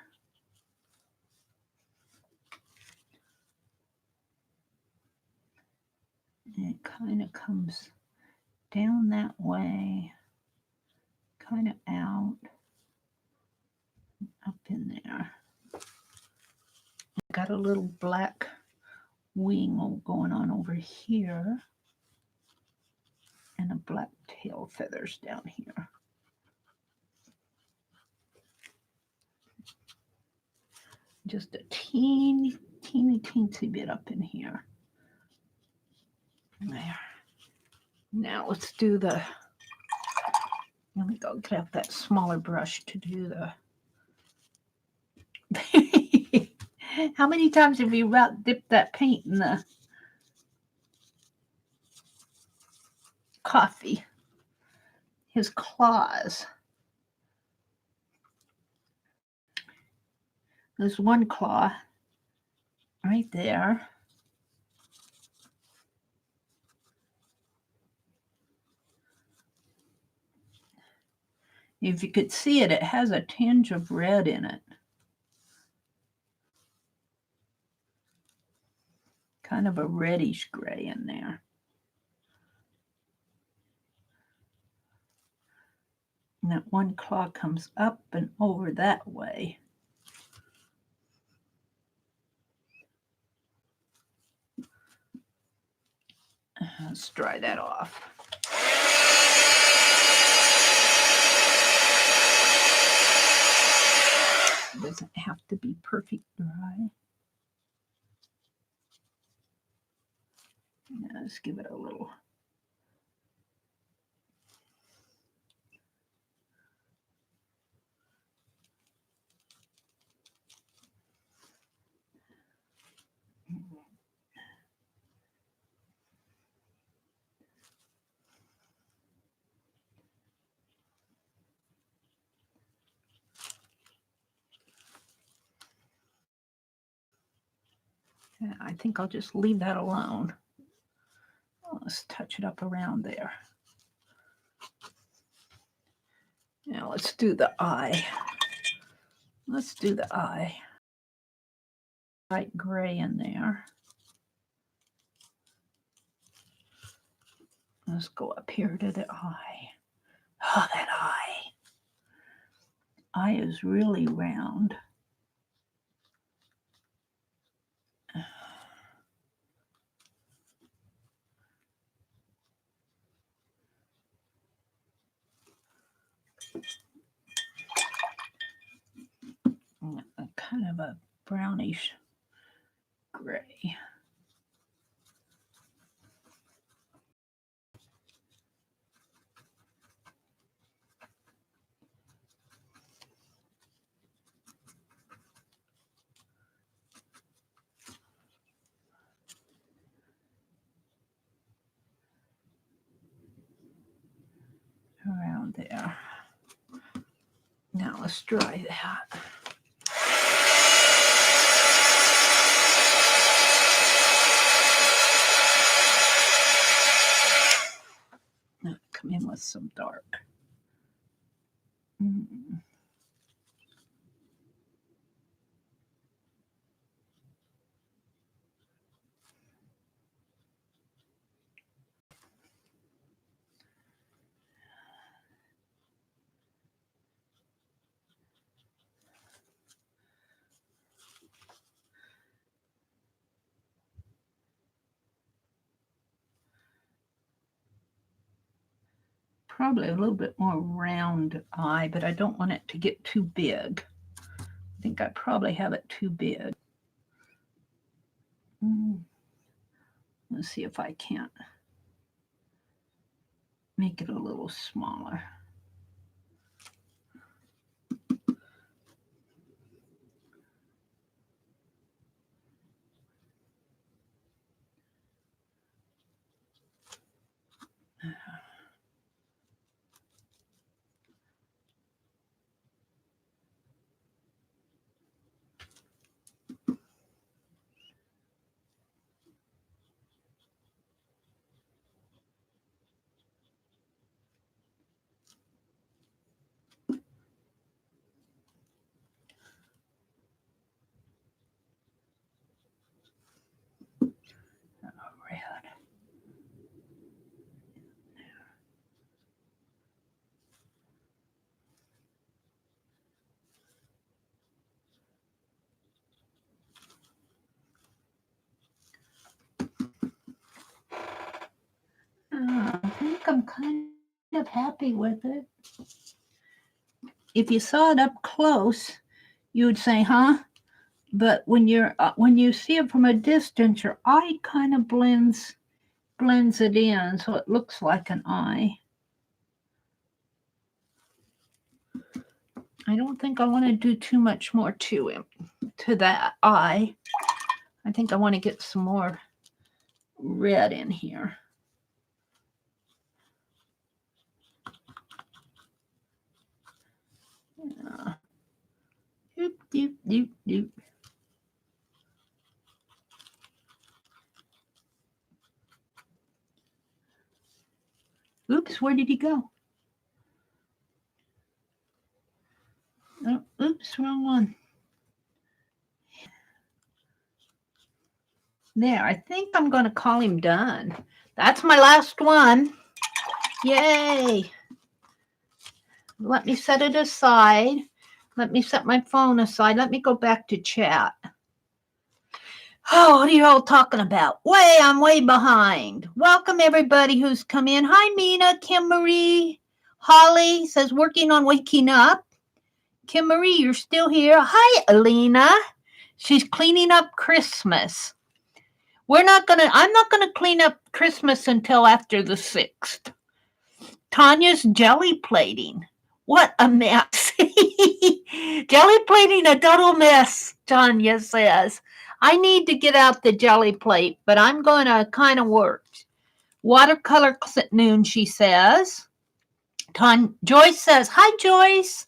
And it kind of comes down that way, kind of out, up in there. Got a little black wing going on over here, and a black tail feathers down here. just a teeny teensy bit up in here. There. Now let's do the, let me go get out that smaller brush to do the, how many times have you dipped that paint in the coffee? His claws. There's one claw right there. If you could see it, it has a tinge of red in it. Kind of a reddish gray in there. And that one claw comes up and over that way. Let's dry that off. It doesn't have to be perfect dry. Let's give it a little. I think I'll just leave that alone. Let's touch it up around there. Now let's do the eye. Let's do the eye. Light gray in there. Let's go up here to the eye. Oh, that eye. Eye is really round. Kind of a brownish gray. Around there. Now let's dry that. Now come in with some dark. Probably a little bit more round eye, but I don't want it to get too big. I think I probably have it too big. Let's see if I can't make it a little smaller. I think I'm kind of happy with it. If you saw it up close, you would say, huh? But when you see it from a distance, your eye kind of blends it in, so it looks like an eye. I don't think I want to do too much more to him, to that eye. I think I want to get some more red in here. Yeah. Doop, doop, doop, doop. Oops, where did he go? Oh, oops, wrong one. There, I think I'm going to call him done. That's my last one. Yay. Let me set it aside. Let me set my phone aside. Let me go back to chat. Oh, what are you all talking about? I'm way behind. Welcome everybody who's come in. Hi, Mina, Kim Marie. Holly says working on waking up. Kim Marie, you're still here. Hi, Alina. She's cleaning up Christmas. I'm not gonna clean up Christmas until after the 6th. Tanya's jelly plating. What a mess. Jelly plating, a total mess, Tanya says. I need to get out the jelly plate, but I'm going to kind of work. Watercolor class at noon, she says. Joyce says, hi, Joyce.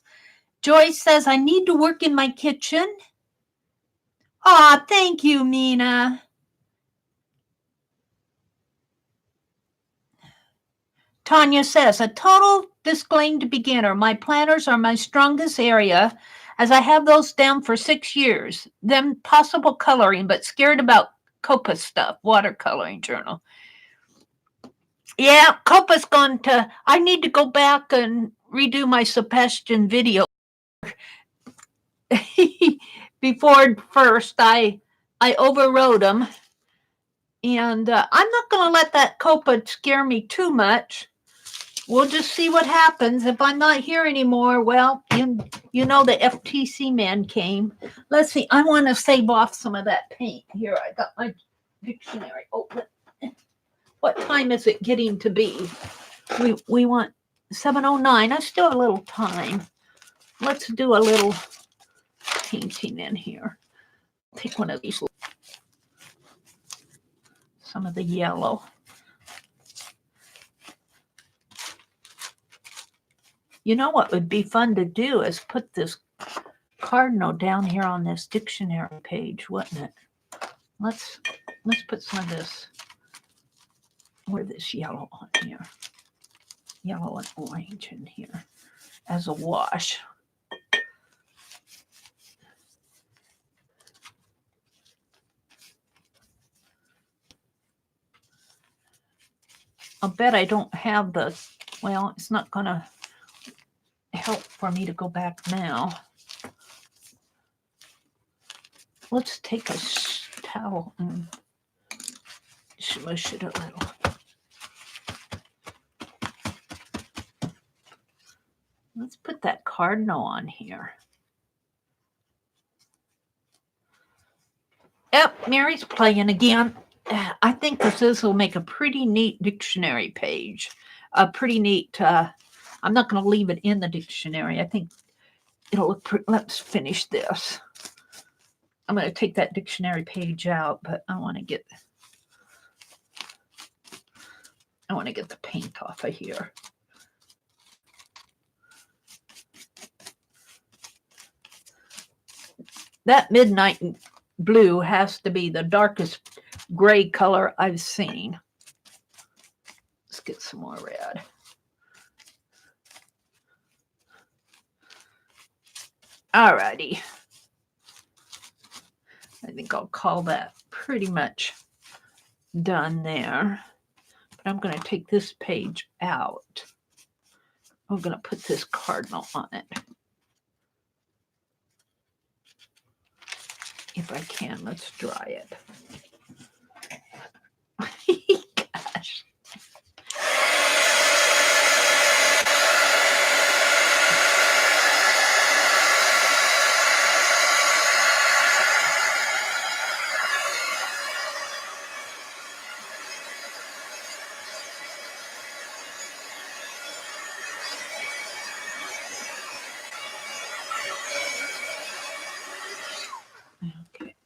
Joyce says, I need to work in my kitchen. Aw, thank you, Mina. Tanya says, a total disclaimed beginner. My planners are my strongest area, as I have those down for 6 years. Then possible coloring, but scared about Copa stuff, watercoloring journal. Yeah, Copa's gone to, I need to go back and redo my Sebastian video. Before first, I overrode them. And I'm not going to let that Copa scare me too much. We'll just see what happens. If I'm not here anymore, well, you know the FTC man came. Let's see. I want to save off some of that paint. Here, I got my dictionary. Oh, what time is it getting to be? We want 7:09. I still have a little time. Let's do a little painting in here. Take one of these. Some of the yellow. You know what would be fun to do is put this cardinal down here on this dictionary page, wouldn't it? Let's put some of this, or this yellow on here. Yellow and orange in here as a wash. I'll bet I don't have the, well, it's not going to help for me to go back now. Let's take a towel and smush it a little. Let's put that cardinal on here. Yep, Mary's playing again. I think this will make a pretty neat dictionary page. A pretty neat, I'm not going to leave it in the dictionary. I think it'll look pretty. Let's finish this. I'm going to take that dictionary page out, but I want to get the paint off of here. That midnight blue has to be the darkest gray color I've seen. Let's get some more red. Alrighty. I think I'll call that pretty much done there. But I'm going to take this page out. I'm going to put this cardinal on it. If I can, let's dry it. Gosh.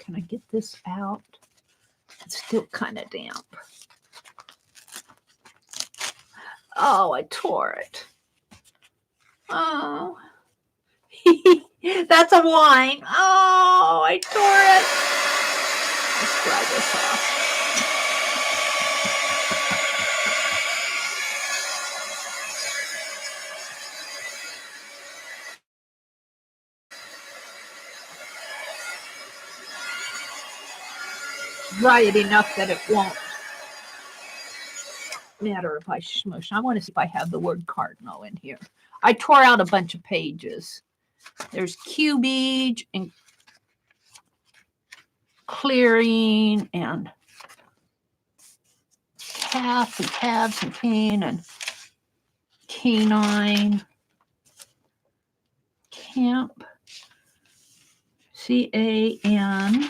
Can I get this out? It's still kind of damp. Oh, I tore it. Oh. That's a wine. Oh, I tore it. Let's dry this off. Dry it enough that it won't matter if I smush. I want to see if I have the word cardinal in here. I tore out a bunch of pages. There's cubage and clearing and calf and calves and cane and canine, camp, C-A-N,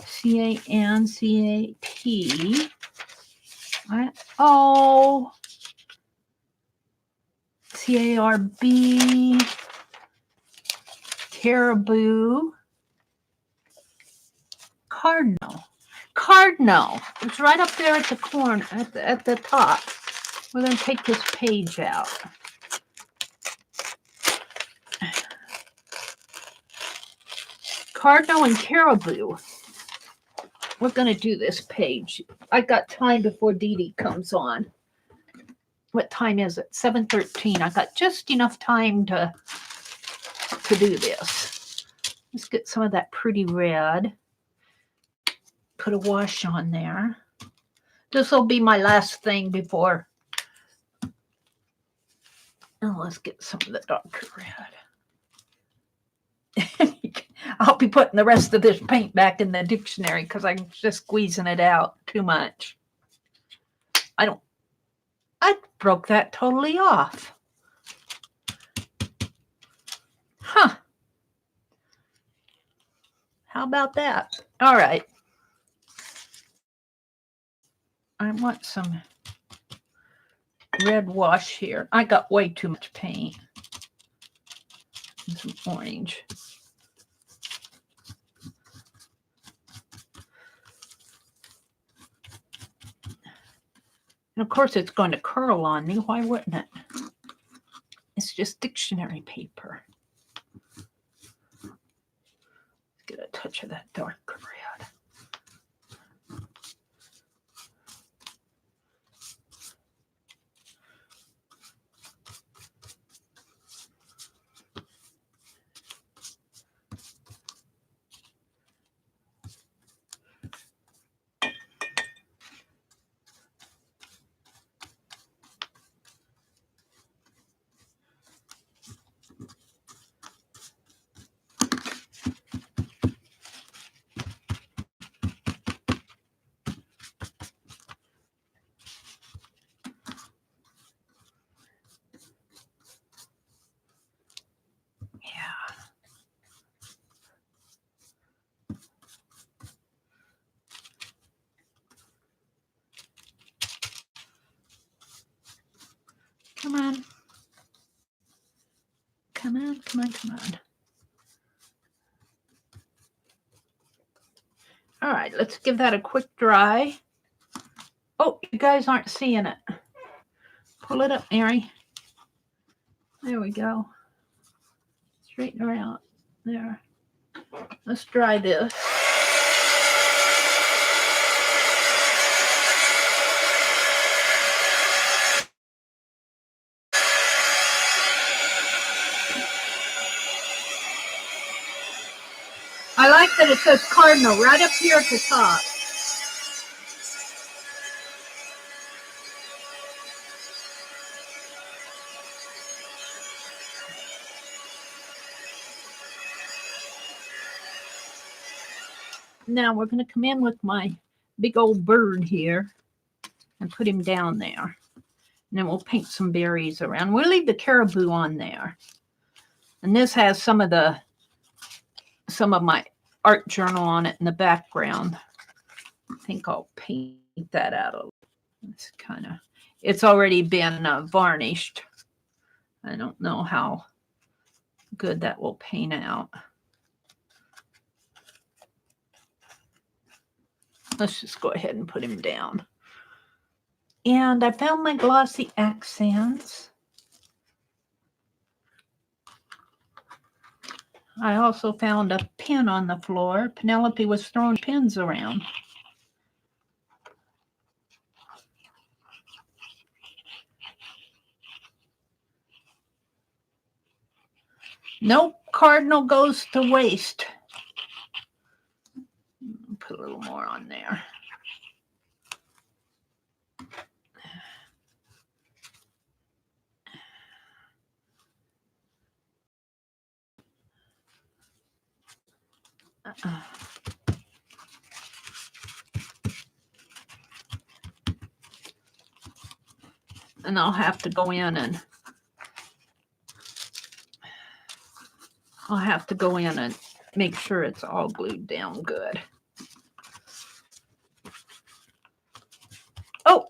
C-A-N, C-A-T. Oh, C-A-R-B, caribou, cardinal. Cardinal. It's right up there at the corner, at the top. We're going to take this page out. Cardinal and caribou. We're going to do this page. I got time before Dee Dee comes on. What time is it? 7:13. I got just enough time to do this. Let's get some of that pretty red. Put a wash on there. This will be my last thing before. Oh, let's get some of the darker red. I'll be putting the rest of this paint back in the dictionary because I'm just squeezing it out too much. I broke that totally off. Huh. How about that? All right. I want some red wash here. I got way too much paint. And some orange. And of course, it's going to curl on me. Why wouldn't it? It's just dictionary paper. Let's get a touch of that dark red. Come on. Come on, come on, come on. All right, let's give that a quick dry. Oh, you guys aren't seeing it. Pull it up, Mary. There we go. Straighten her out. There. Let's dry this. I like that it says cardinal right up here at the top. Now we're going to come in with my big old bird here and put him down there. And then we'll paint some berries around. We'll leave the caribou on there. And this has some of my art journal on it in the background. I think I'll paint that out a little. It's already been varnished. I don't know how good that will paint out. Let's just go ahead and put him down. And I found my glossy accents. I also found a pin on the floor. Penelope was throwing pins around. No cardinal goes to waste. Put a little more on there. And I'll have to go in and make sure it's all glued down good. Oh,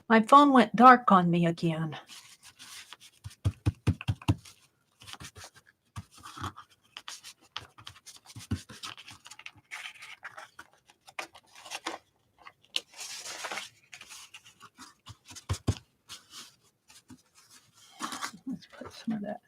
my phone went dark on me again. Let's put some of that.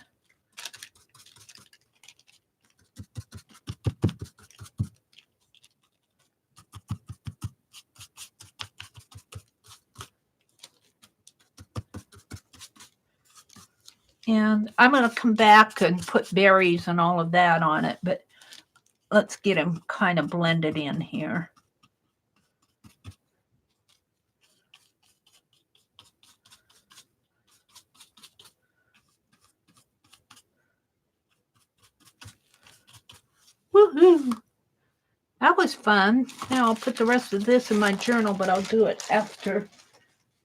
And I'm going to come back and put berries and all of that on it, but let's get them kind of blended in here. Woohoo! That was fun. Now I'll put the rest of this in my journal, but I'll do it after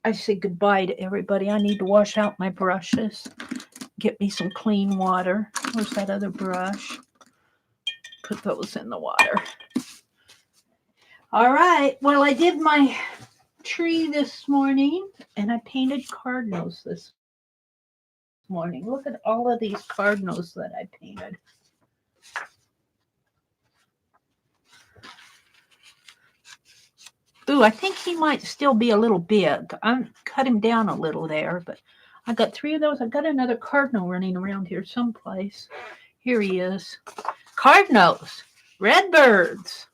I say goodbye to everybody. I need to wash out my brushes. Get me some clean water. Where's that other brush? Put those in the water. All right. Well, I did my tree this morning, and I painted cardinals this morning. Look at all of these cardinals that I painted. Ooh, I think he might still be a little big. I'm cut him down a little there, but I got 3 of those. I got another cardinal running around here someplace. Here he is. Cardinals, redbirds.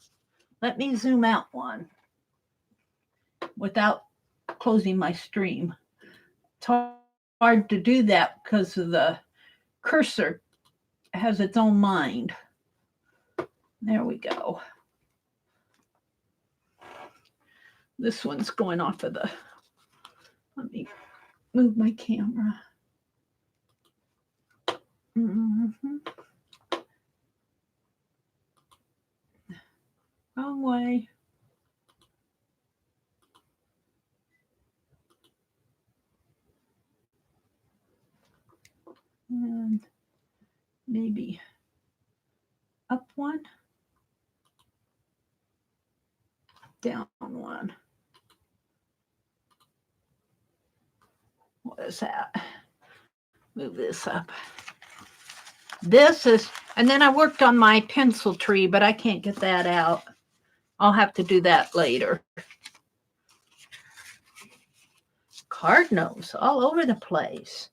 Let me zoom out one without closing my stream. It's hard to do that because of the cursor has its own mind. There we go. This one's going off of the, let me move my camera. Wrong way. And maybe up one, down one. What is that? Move this up. This is, and then I worked on my pencil tree, but I can't get that out. I'll have to do that later. Cardinals all over the place.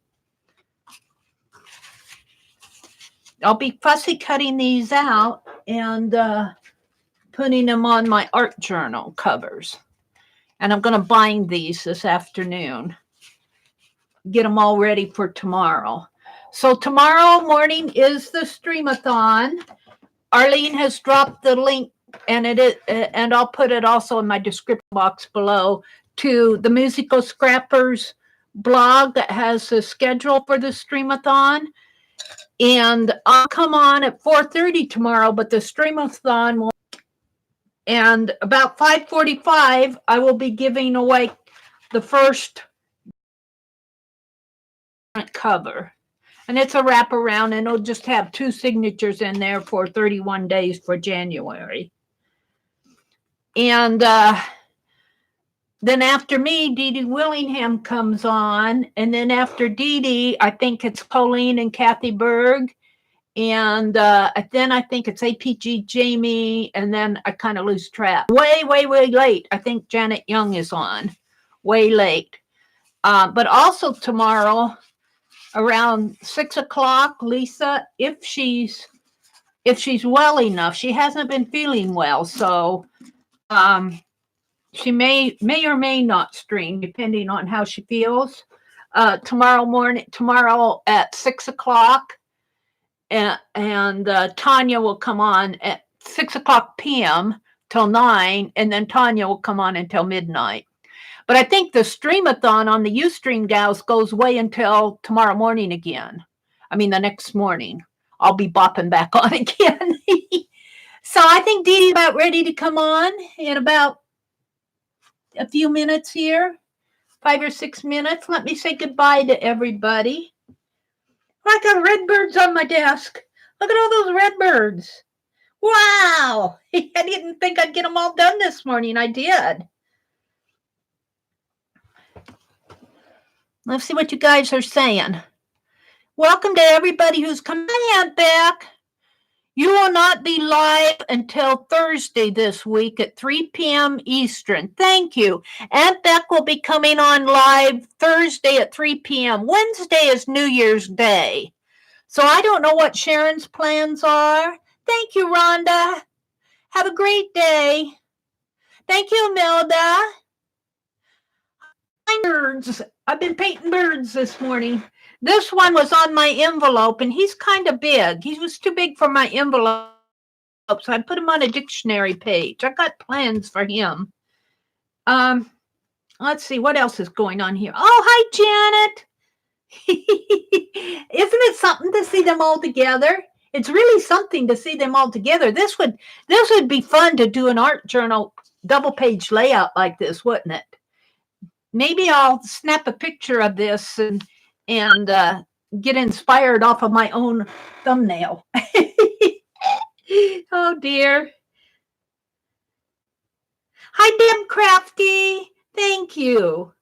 I'll be fussy cutting these out and putting them on my art journal covers. And I'm going to bind these this afternoon. Get them all ready for tomorrow. So tomorrow morning is the Stream-Athon. Arlene has dropped the link, and and I'll put it also in my description box below, to the Musical Scrappers blog that has the schedule for the Stream-Athon. And I'll come on at 4:30 tomorrow, but the Stream-Athon will. And about 5:45, I will be giving away the first cover. And it's a wraparound, and it'll just have 2 signatures in there for 31 days for January. And then after me, Dee Dee Willingham comes on. And then after Dee Dee, I think it's Colleen and Kathy Berg. And then I think it's APG Jamie, and then I kind of lose track. Way late. I think Janet Young is on. Way late. But also tomorrow around 6 o'clock, Lisa, if she's well enough, she hasn't been feeling well, so she may or may not stream depending on how she feels. Tomorrow at 6 o'clock, and Tanya will come on at 6 o'clock p.m. till 9, and then Tanya will come on until midnight. But I think the Stream-Athon on the Ustream gals goes way until tomorrow morning again. I mean, the next morning. I'll be bopping back on again. So I think Dee Dee's about ready to come on in about a few minutes here. 5 or 6 minutes. Let me say goodbye to everybody. I got red birds on my desk. Look at all those red birds. Wow. I didn't think I'd get them all done this morning. I did. Let's see what you guys are saying. Welcome to everybody who's coming. Hi, Aunt Beck. You will not be live until Thursday this week at 3 p.m. Eastern. Thank you. Aunt Beck will be coming on live Thursday at 3 p.m. Wednesday is New Year's Day. So I don't know what Sharon's plans are. Thank you, Rhonda. Have a great day. Thank you, Imelda. Birds. I've been painting birds this morning. This one was on my envelope, and he's kind of big. He was too big for my envelope, so I put him on a dictionary page. I got plans for him. Let's see, what else is going on here? Oh, hi, Janet. Isn't it something to see them all together? It's really something to see them all together. This would be fun to do an art journal double-page layout like this, wouldn't it? Maybe I'll snap a picture of this and get inspired off of my own thumbnail. Oh, dear. Hi, Deb Crafty. Thank you.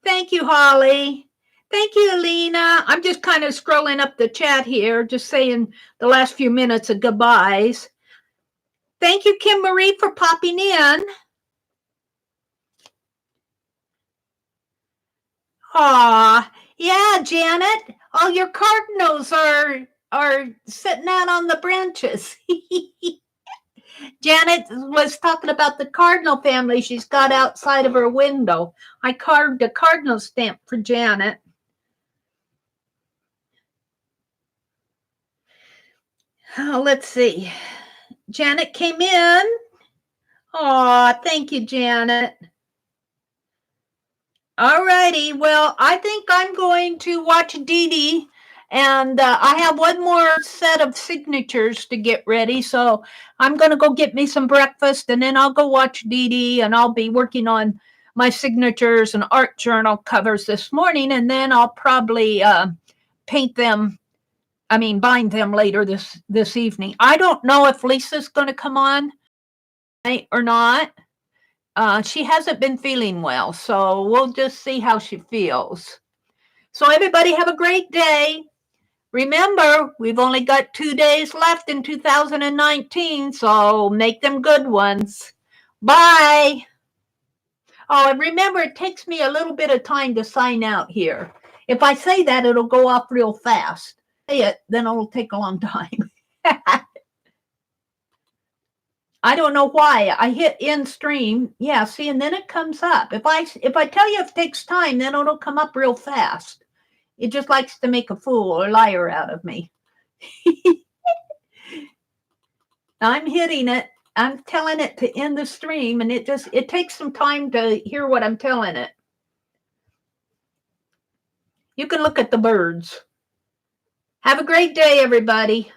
Thank you, Holly. Thank you, Alina. I'm just kind of scrolling up the chat here, just saying the last few minutes of goodbyes. Thank you, Kim Marie, for popping in. Aw, yeah, Janet. All your cardinals are sitting out on the branches. Janet was talking about the cardinal family she's got outside of her window. I carved a cardinal stamp for Janet. Oh, let's see. Janet came in. Aw, thank you, Janet. All righty. Well, I think I'm going to watch Dee Dee, and I have one more set of signatures to get ready. So I'm going to go get me some breakfast, and then I'll go watch Dee Dee, and I'll be working on my signatures and art journal covers this morning, and then I'll probably paint them. I mean, bind them later this evening. I don't know if Lisa's going to come on or not. She hasn't been feeling well, so we'll just see how she feels. So everybody have a great day. Remember, we've only got 2 days left in 2019, so make them good ones. Bye. Oh, and remember, it takes me a little bit of time to sign out here. If I say that, it'll go off real fast. Say it, then it'll take a long time. I don't know why. I hit end stream. Yeah, see, and then it comes up. If I tell you it takes time, then it'll come up real fast. It just likes to make a fool or liar out of me. I'm hitting it. I'm telling it to end the stream, and it takes some time to hear what I'm telling it. You can look at the birds. Have a great day, everybody.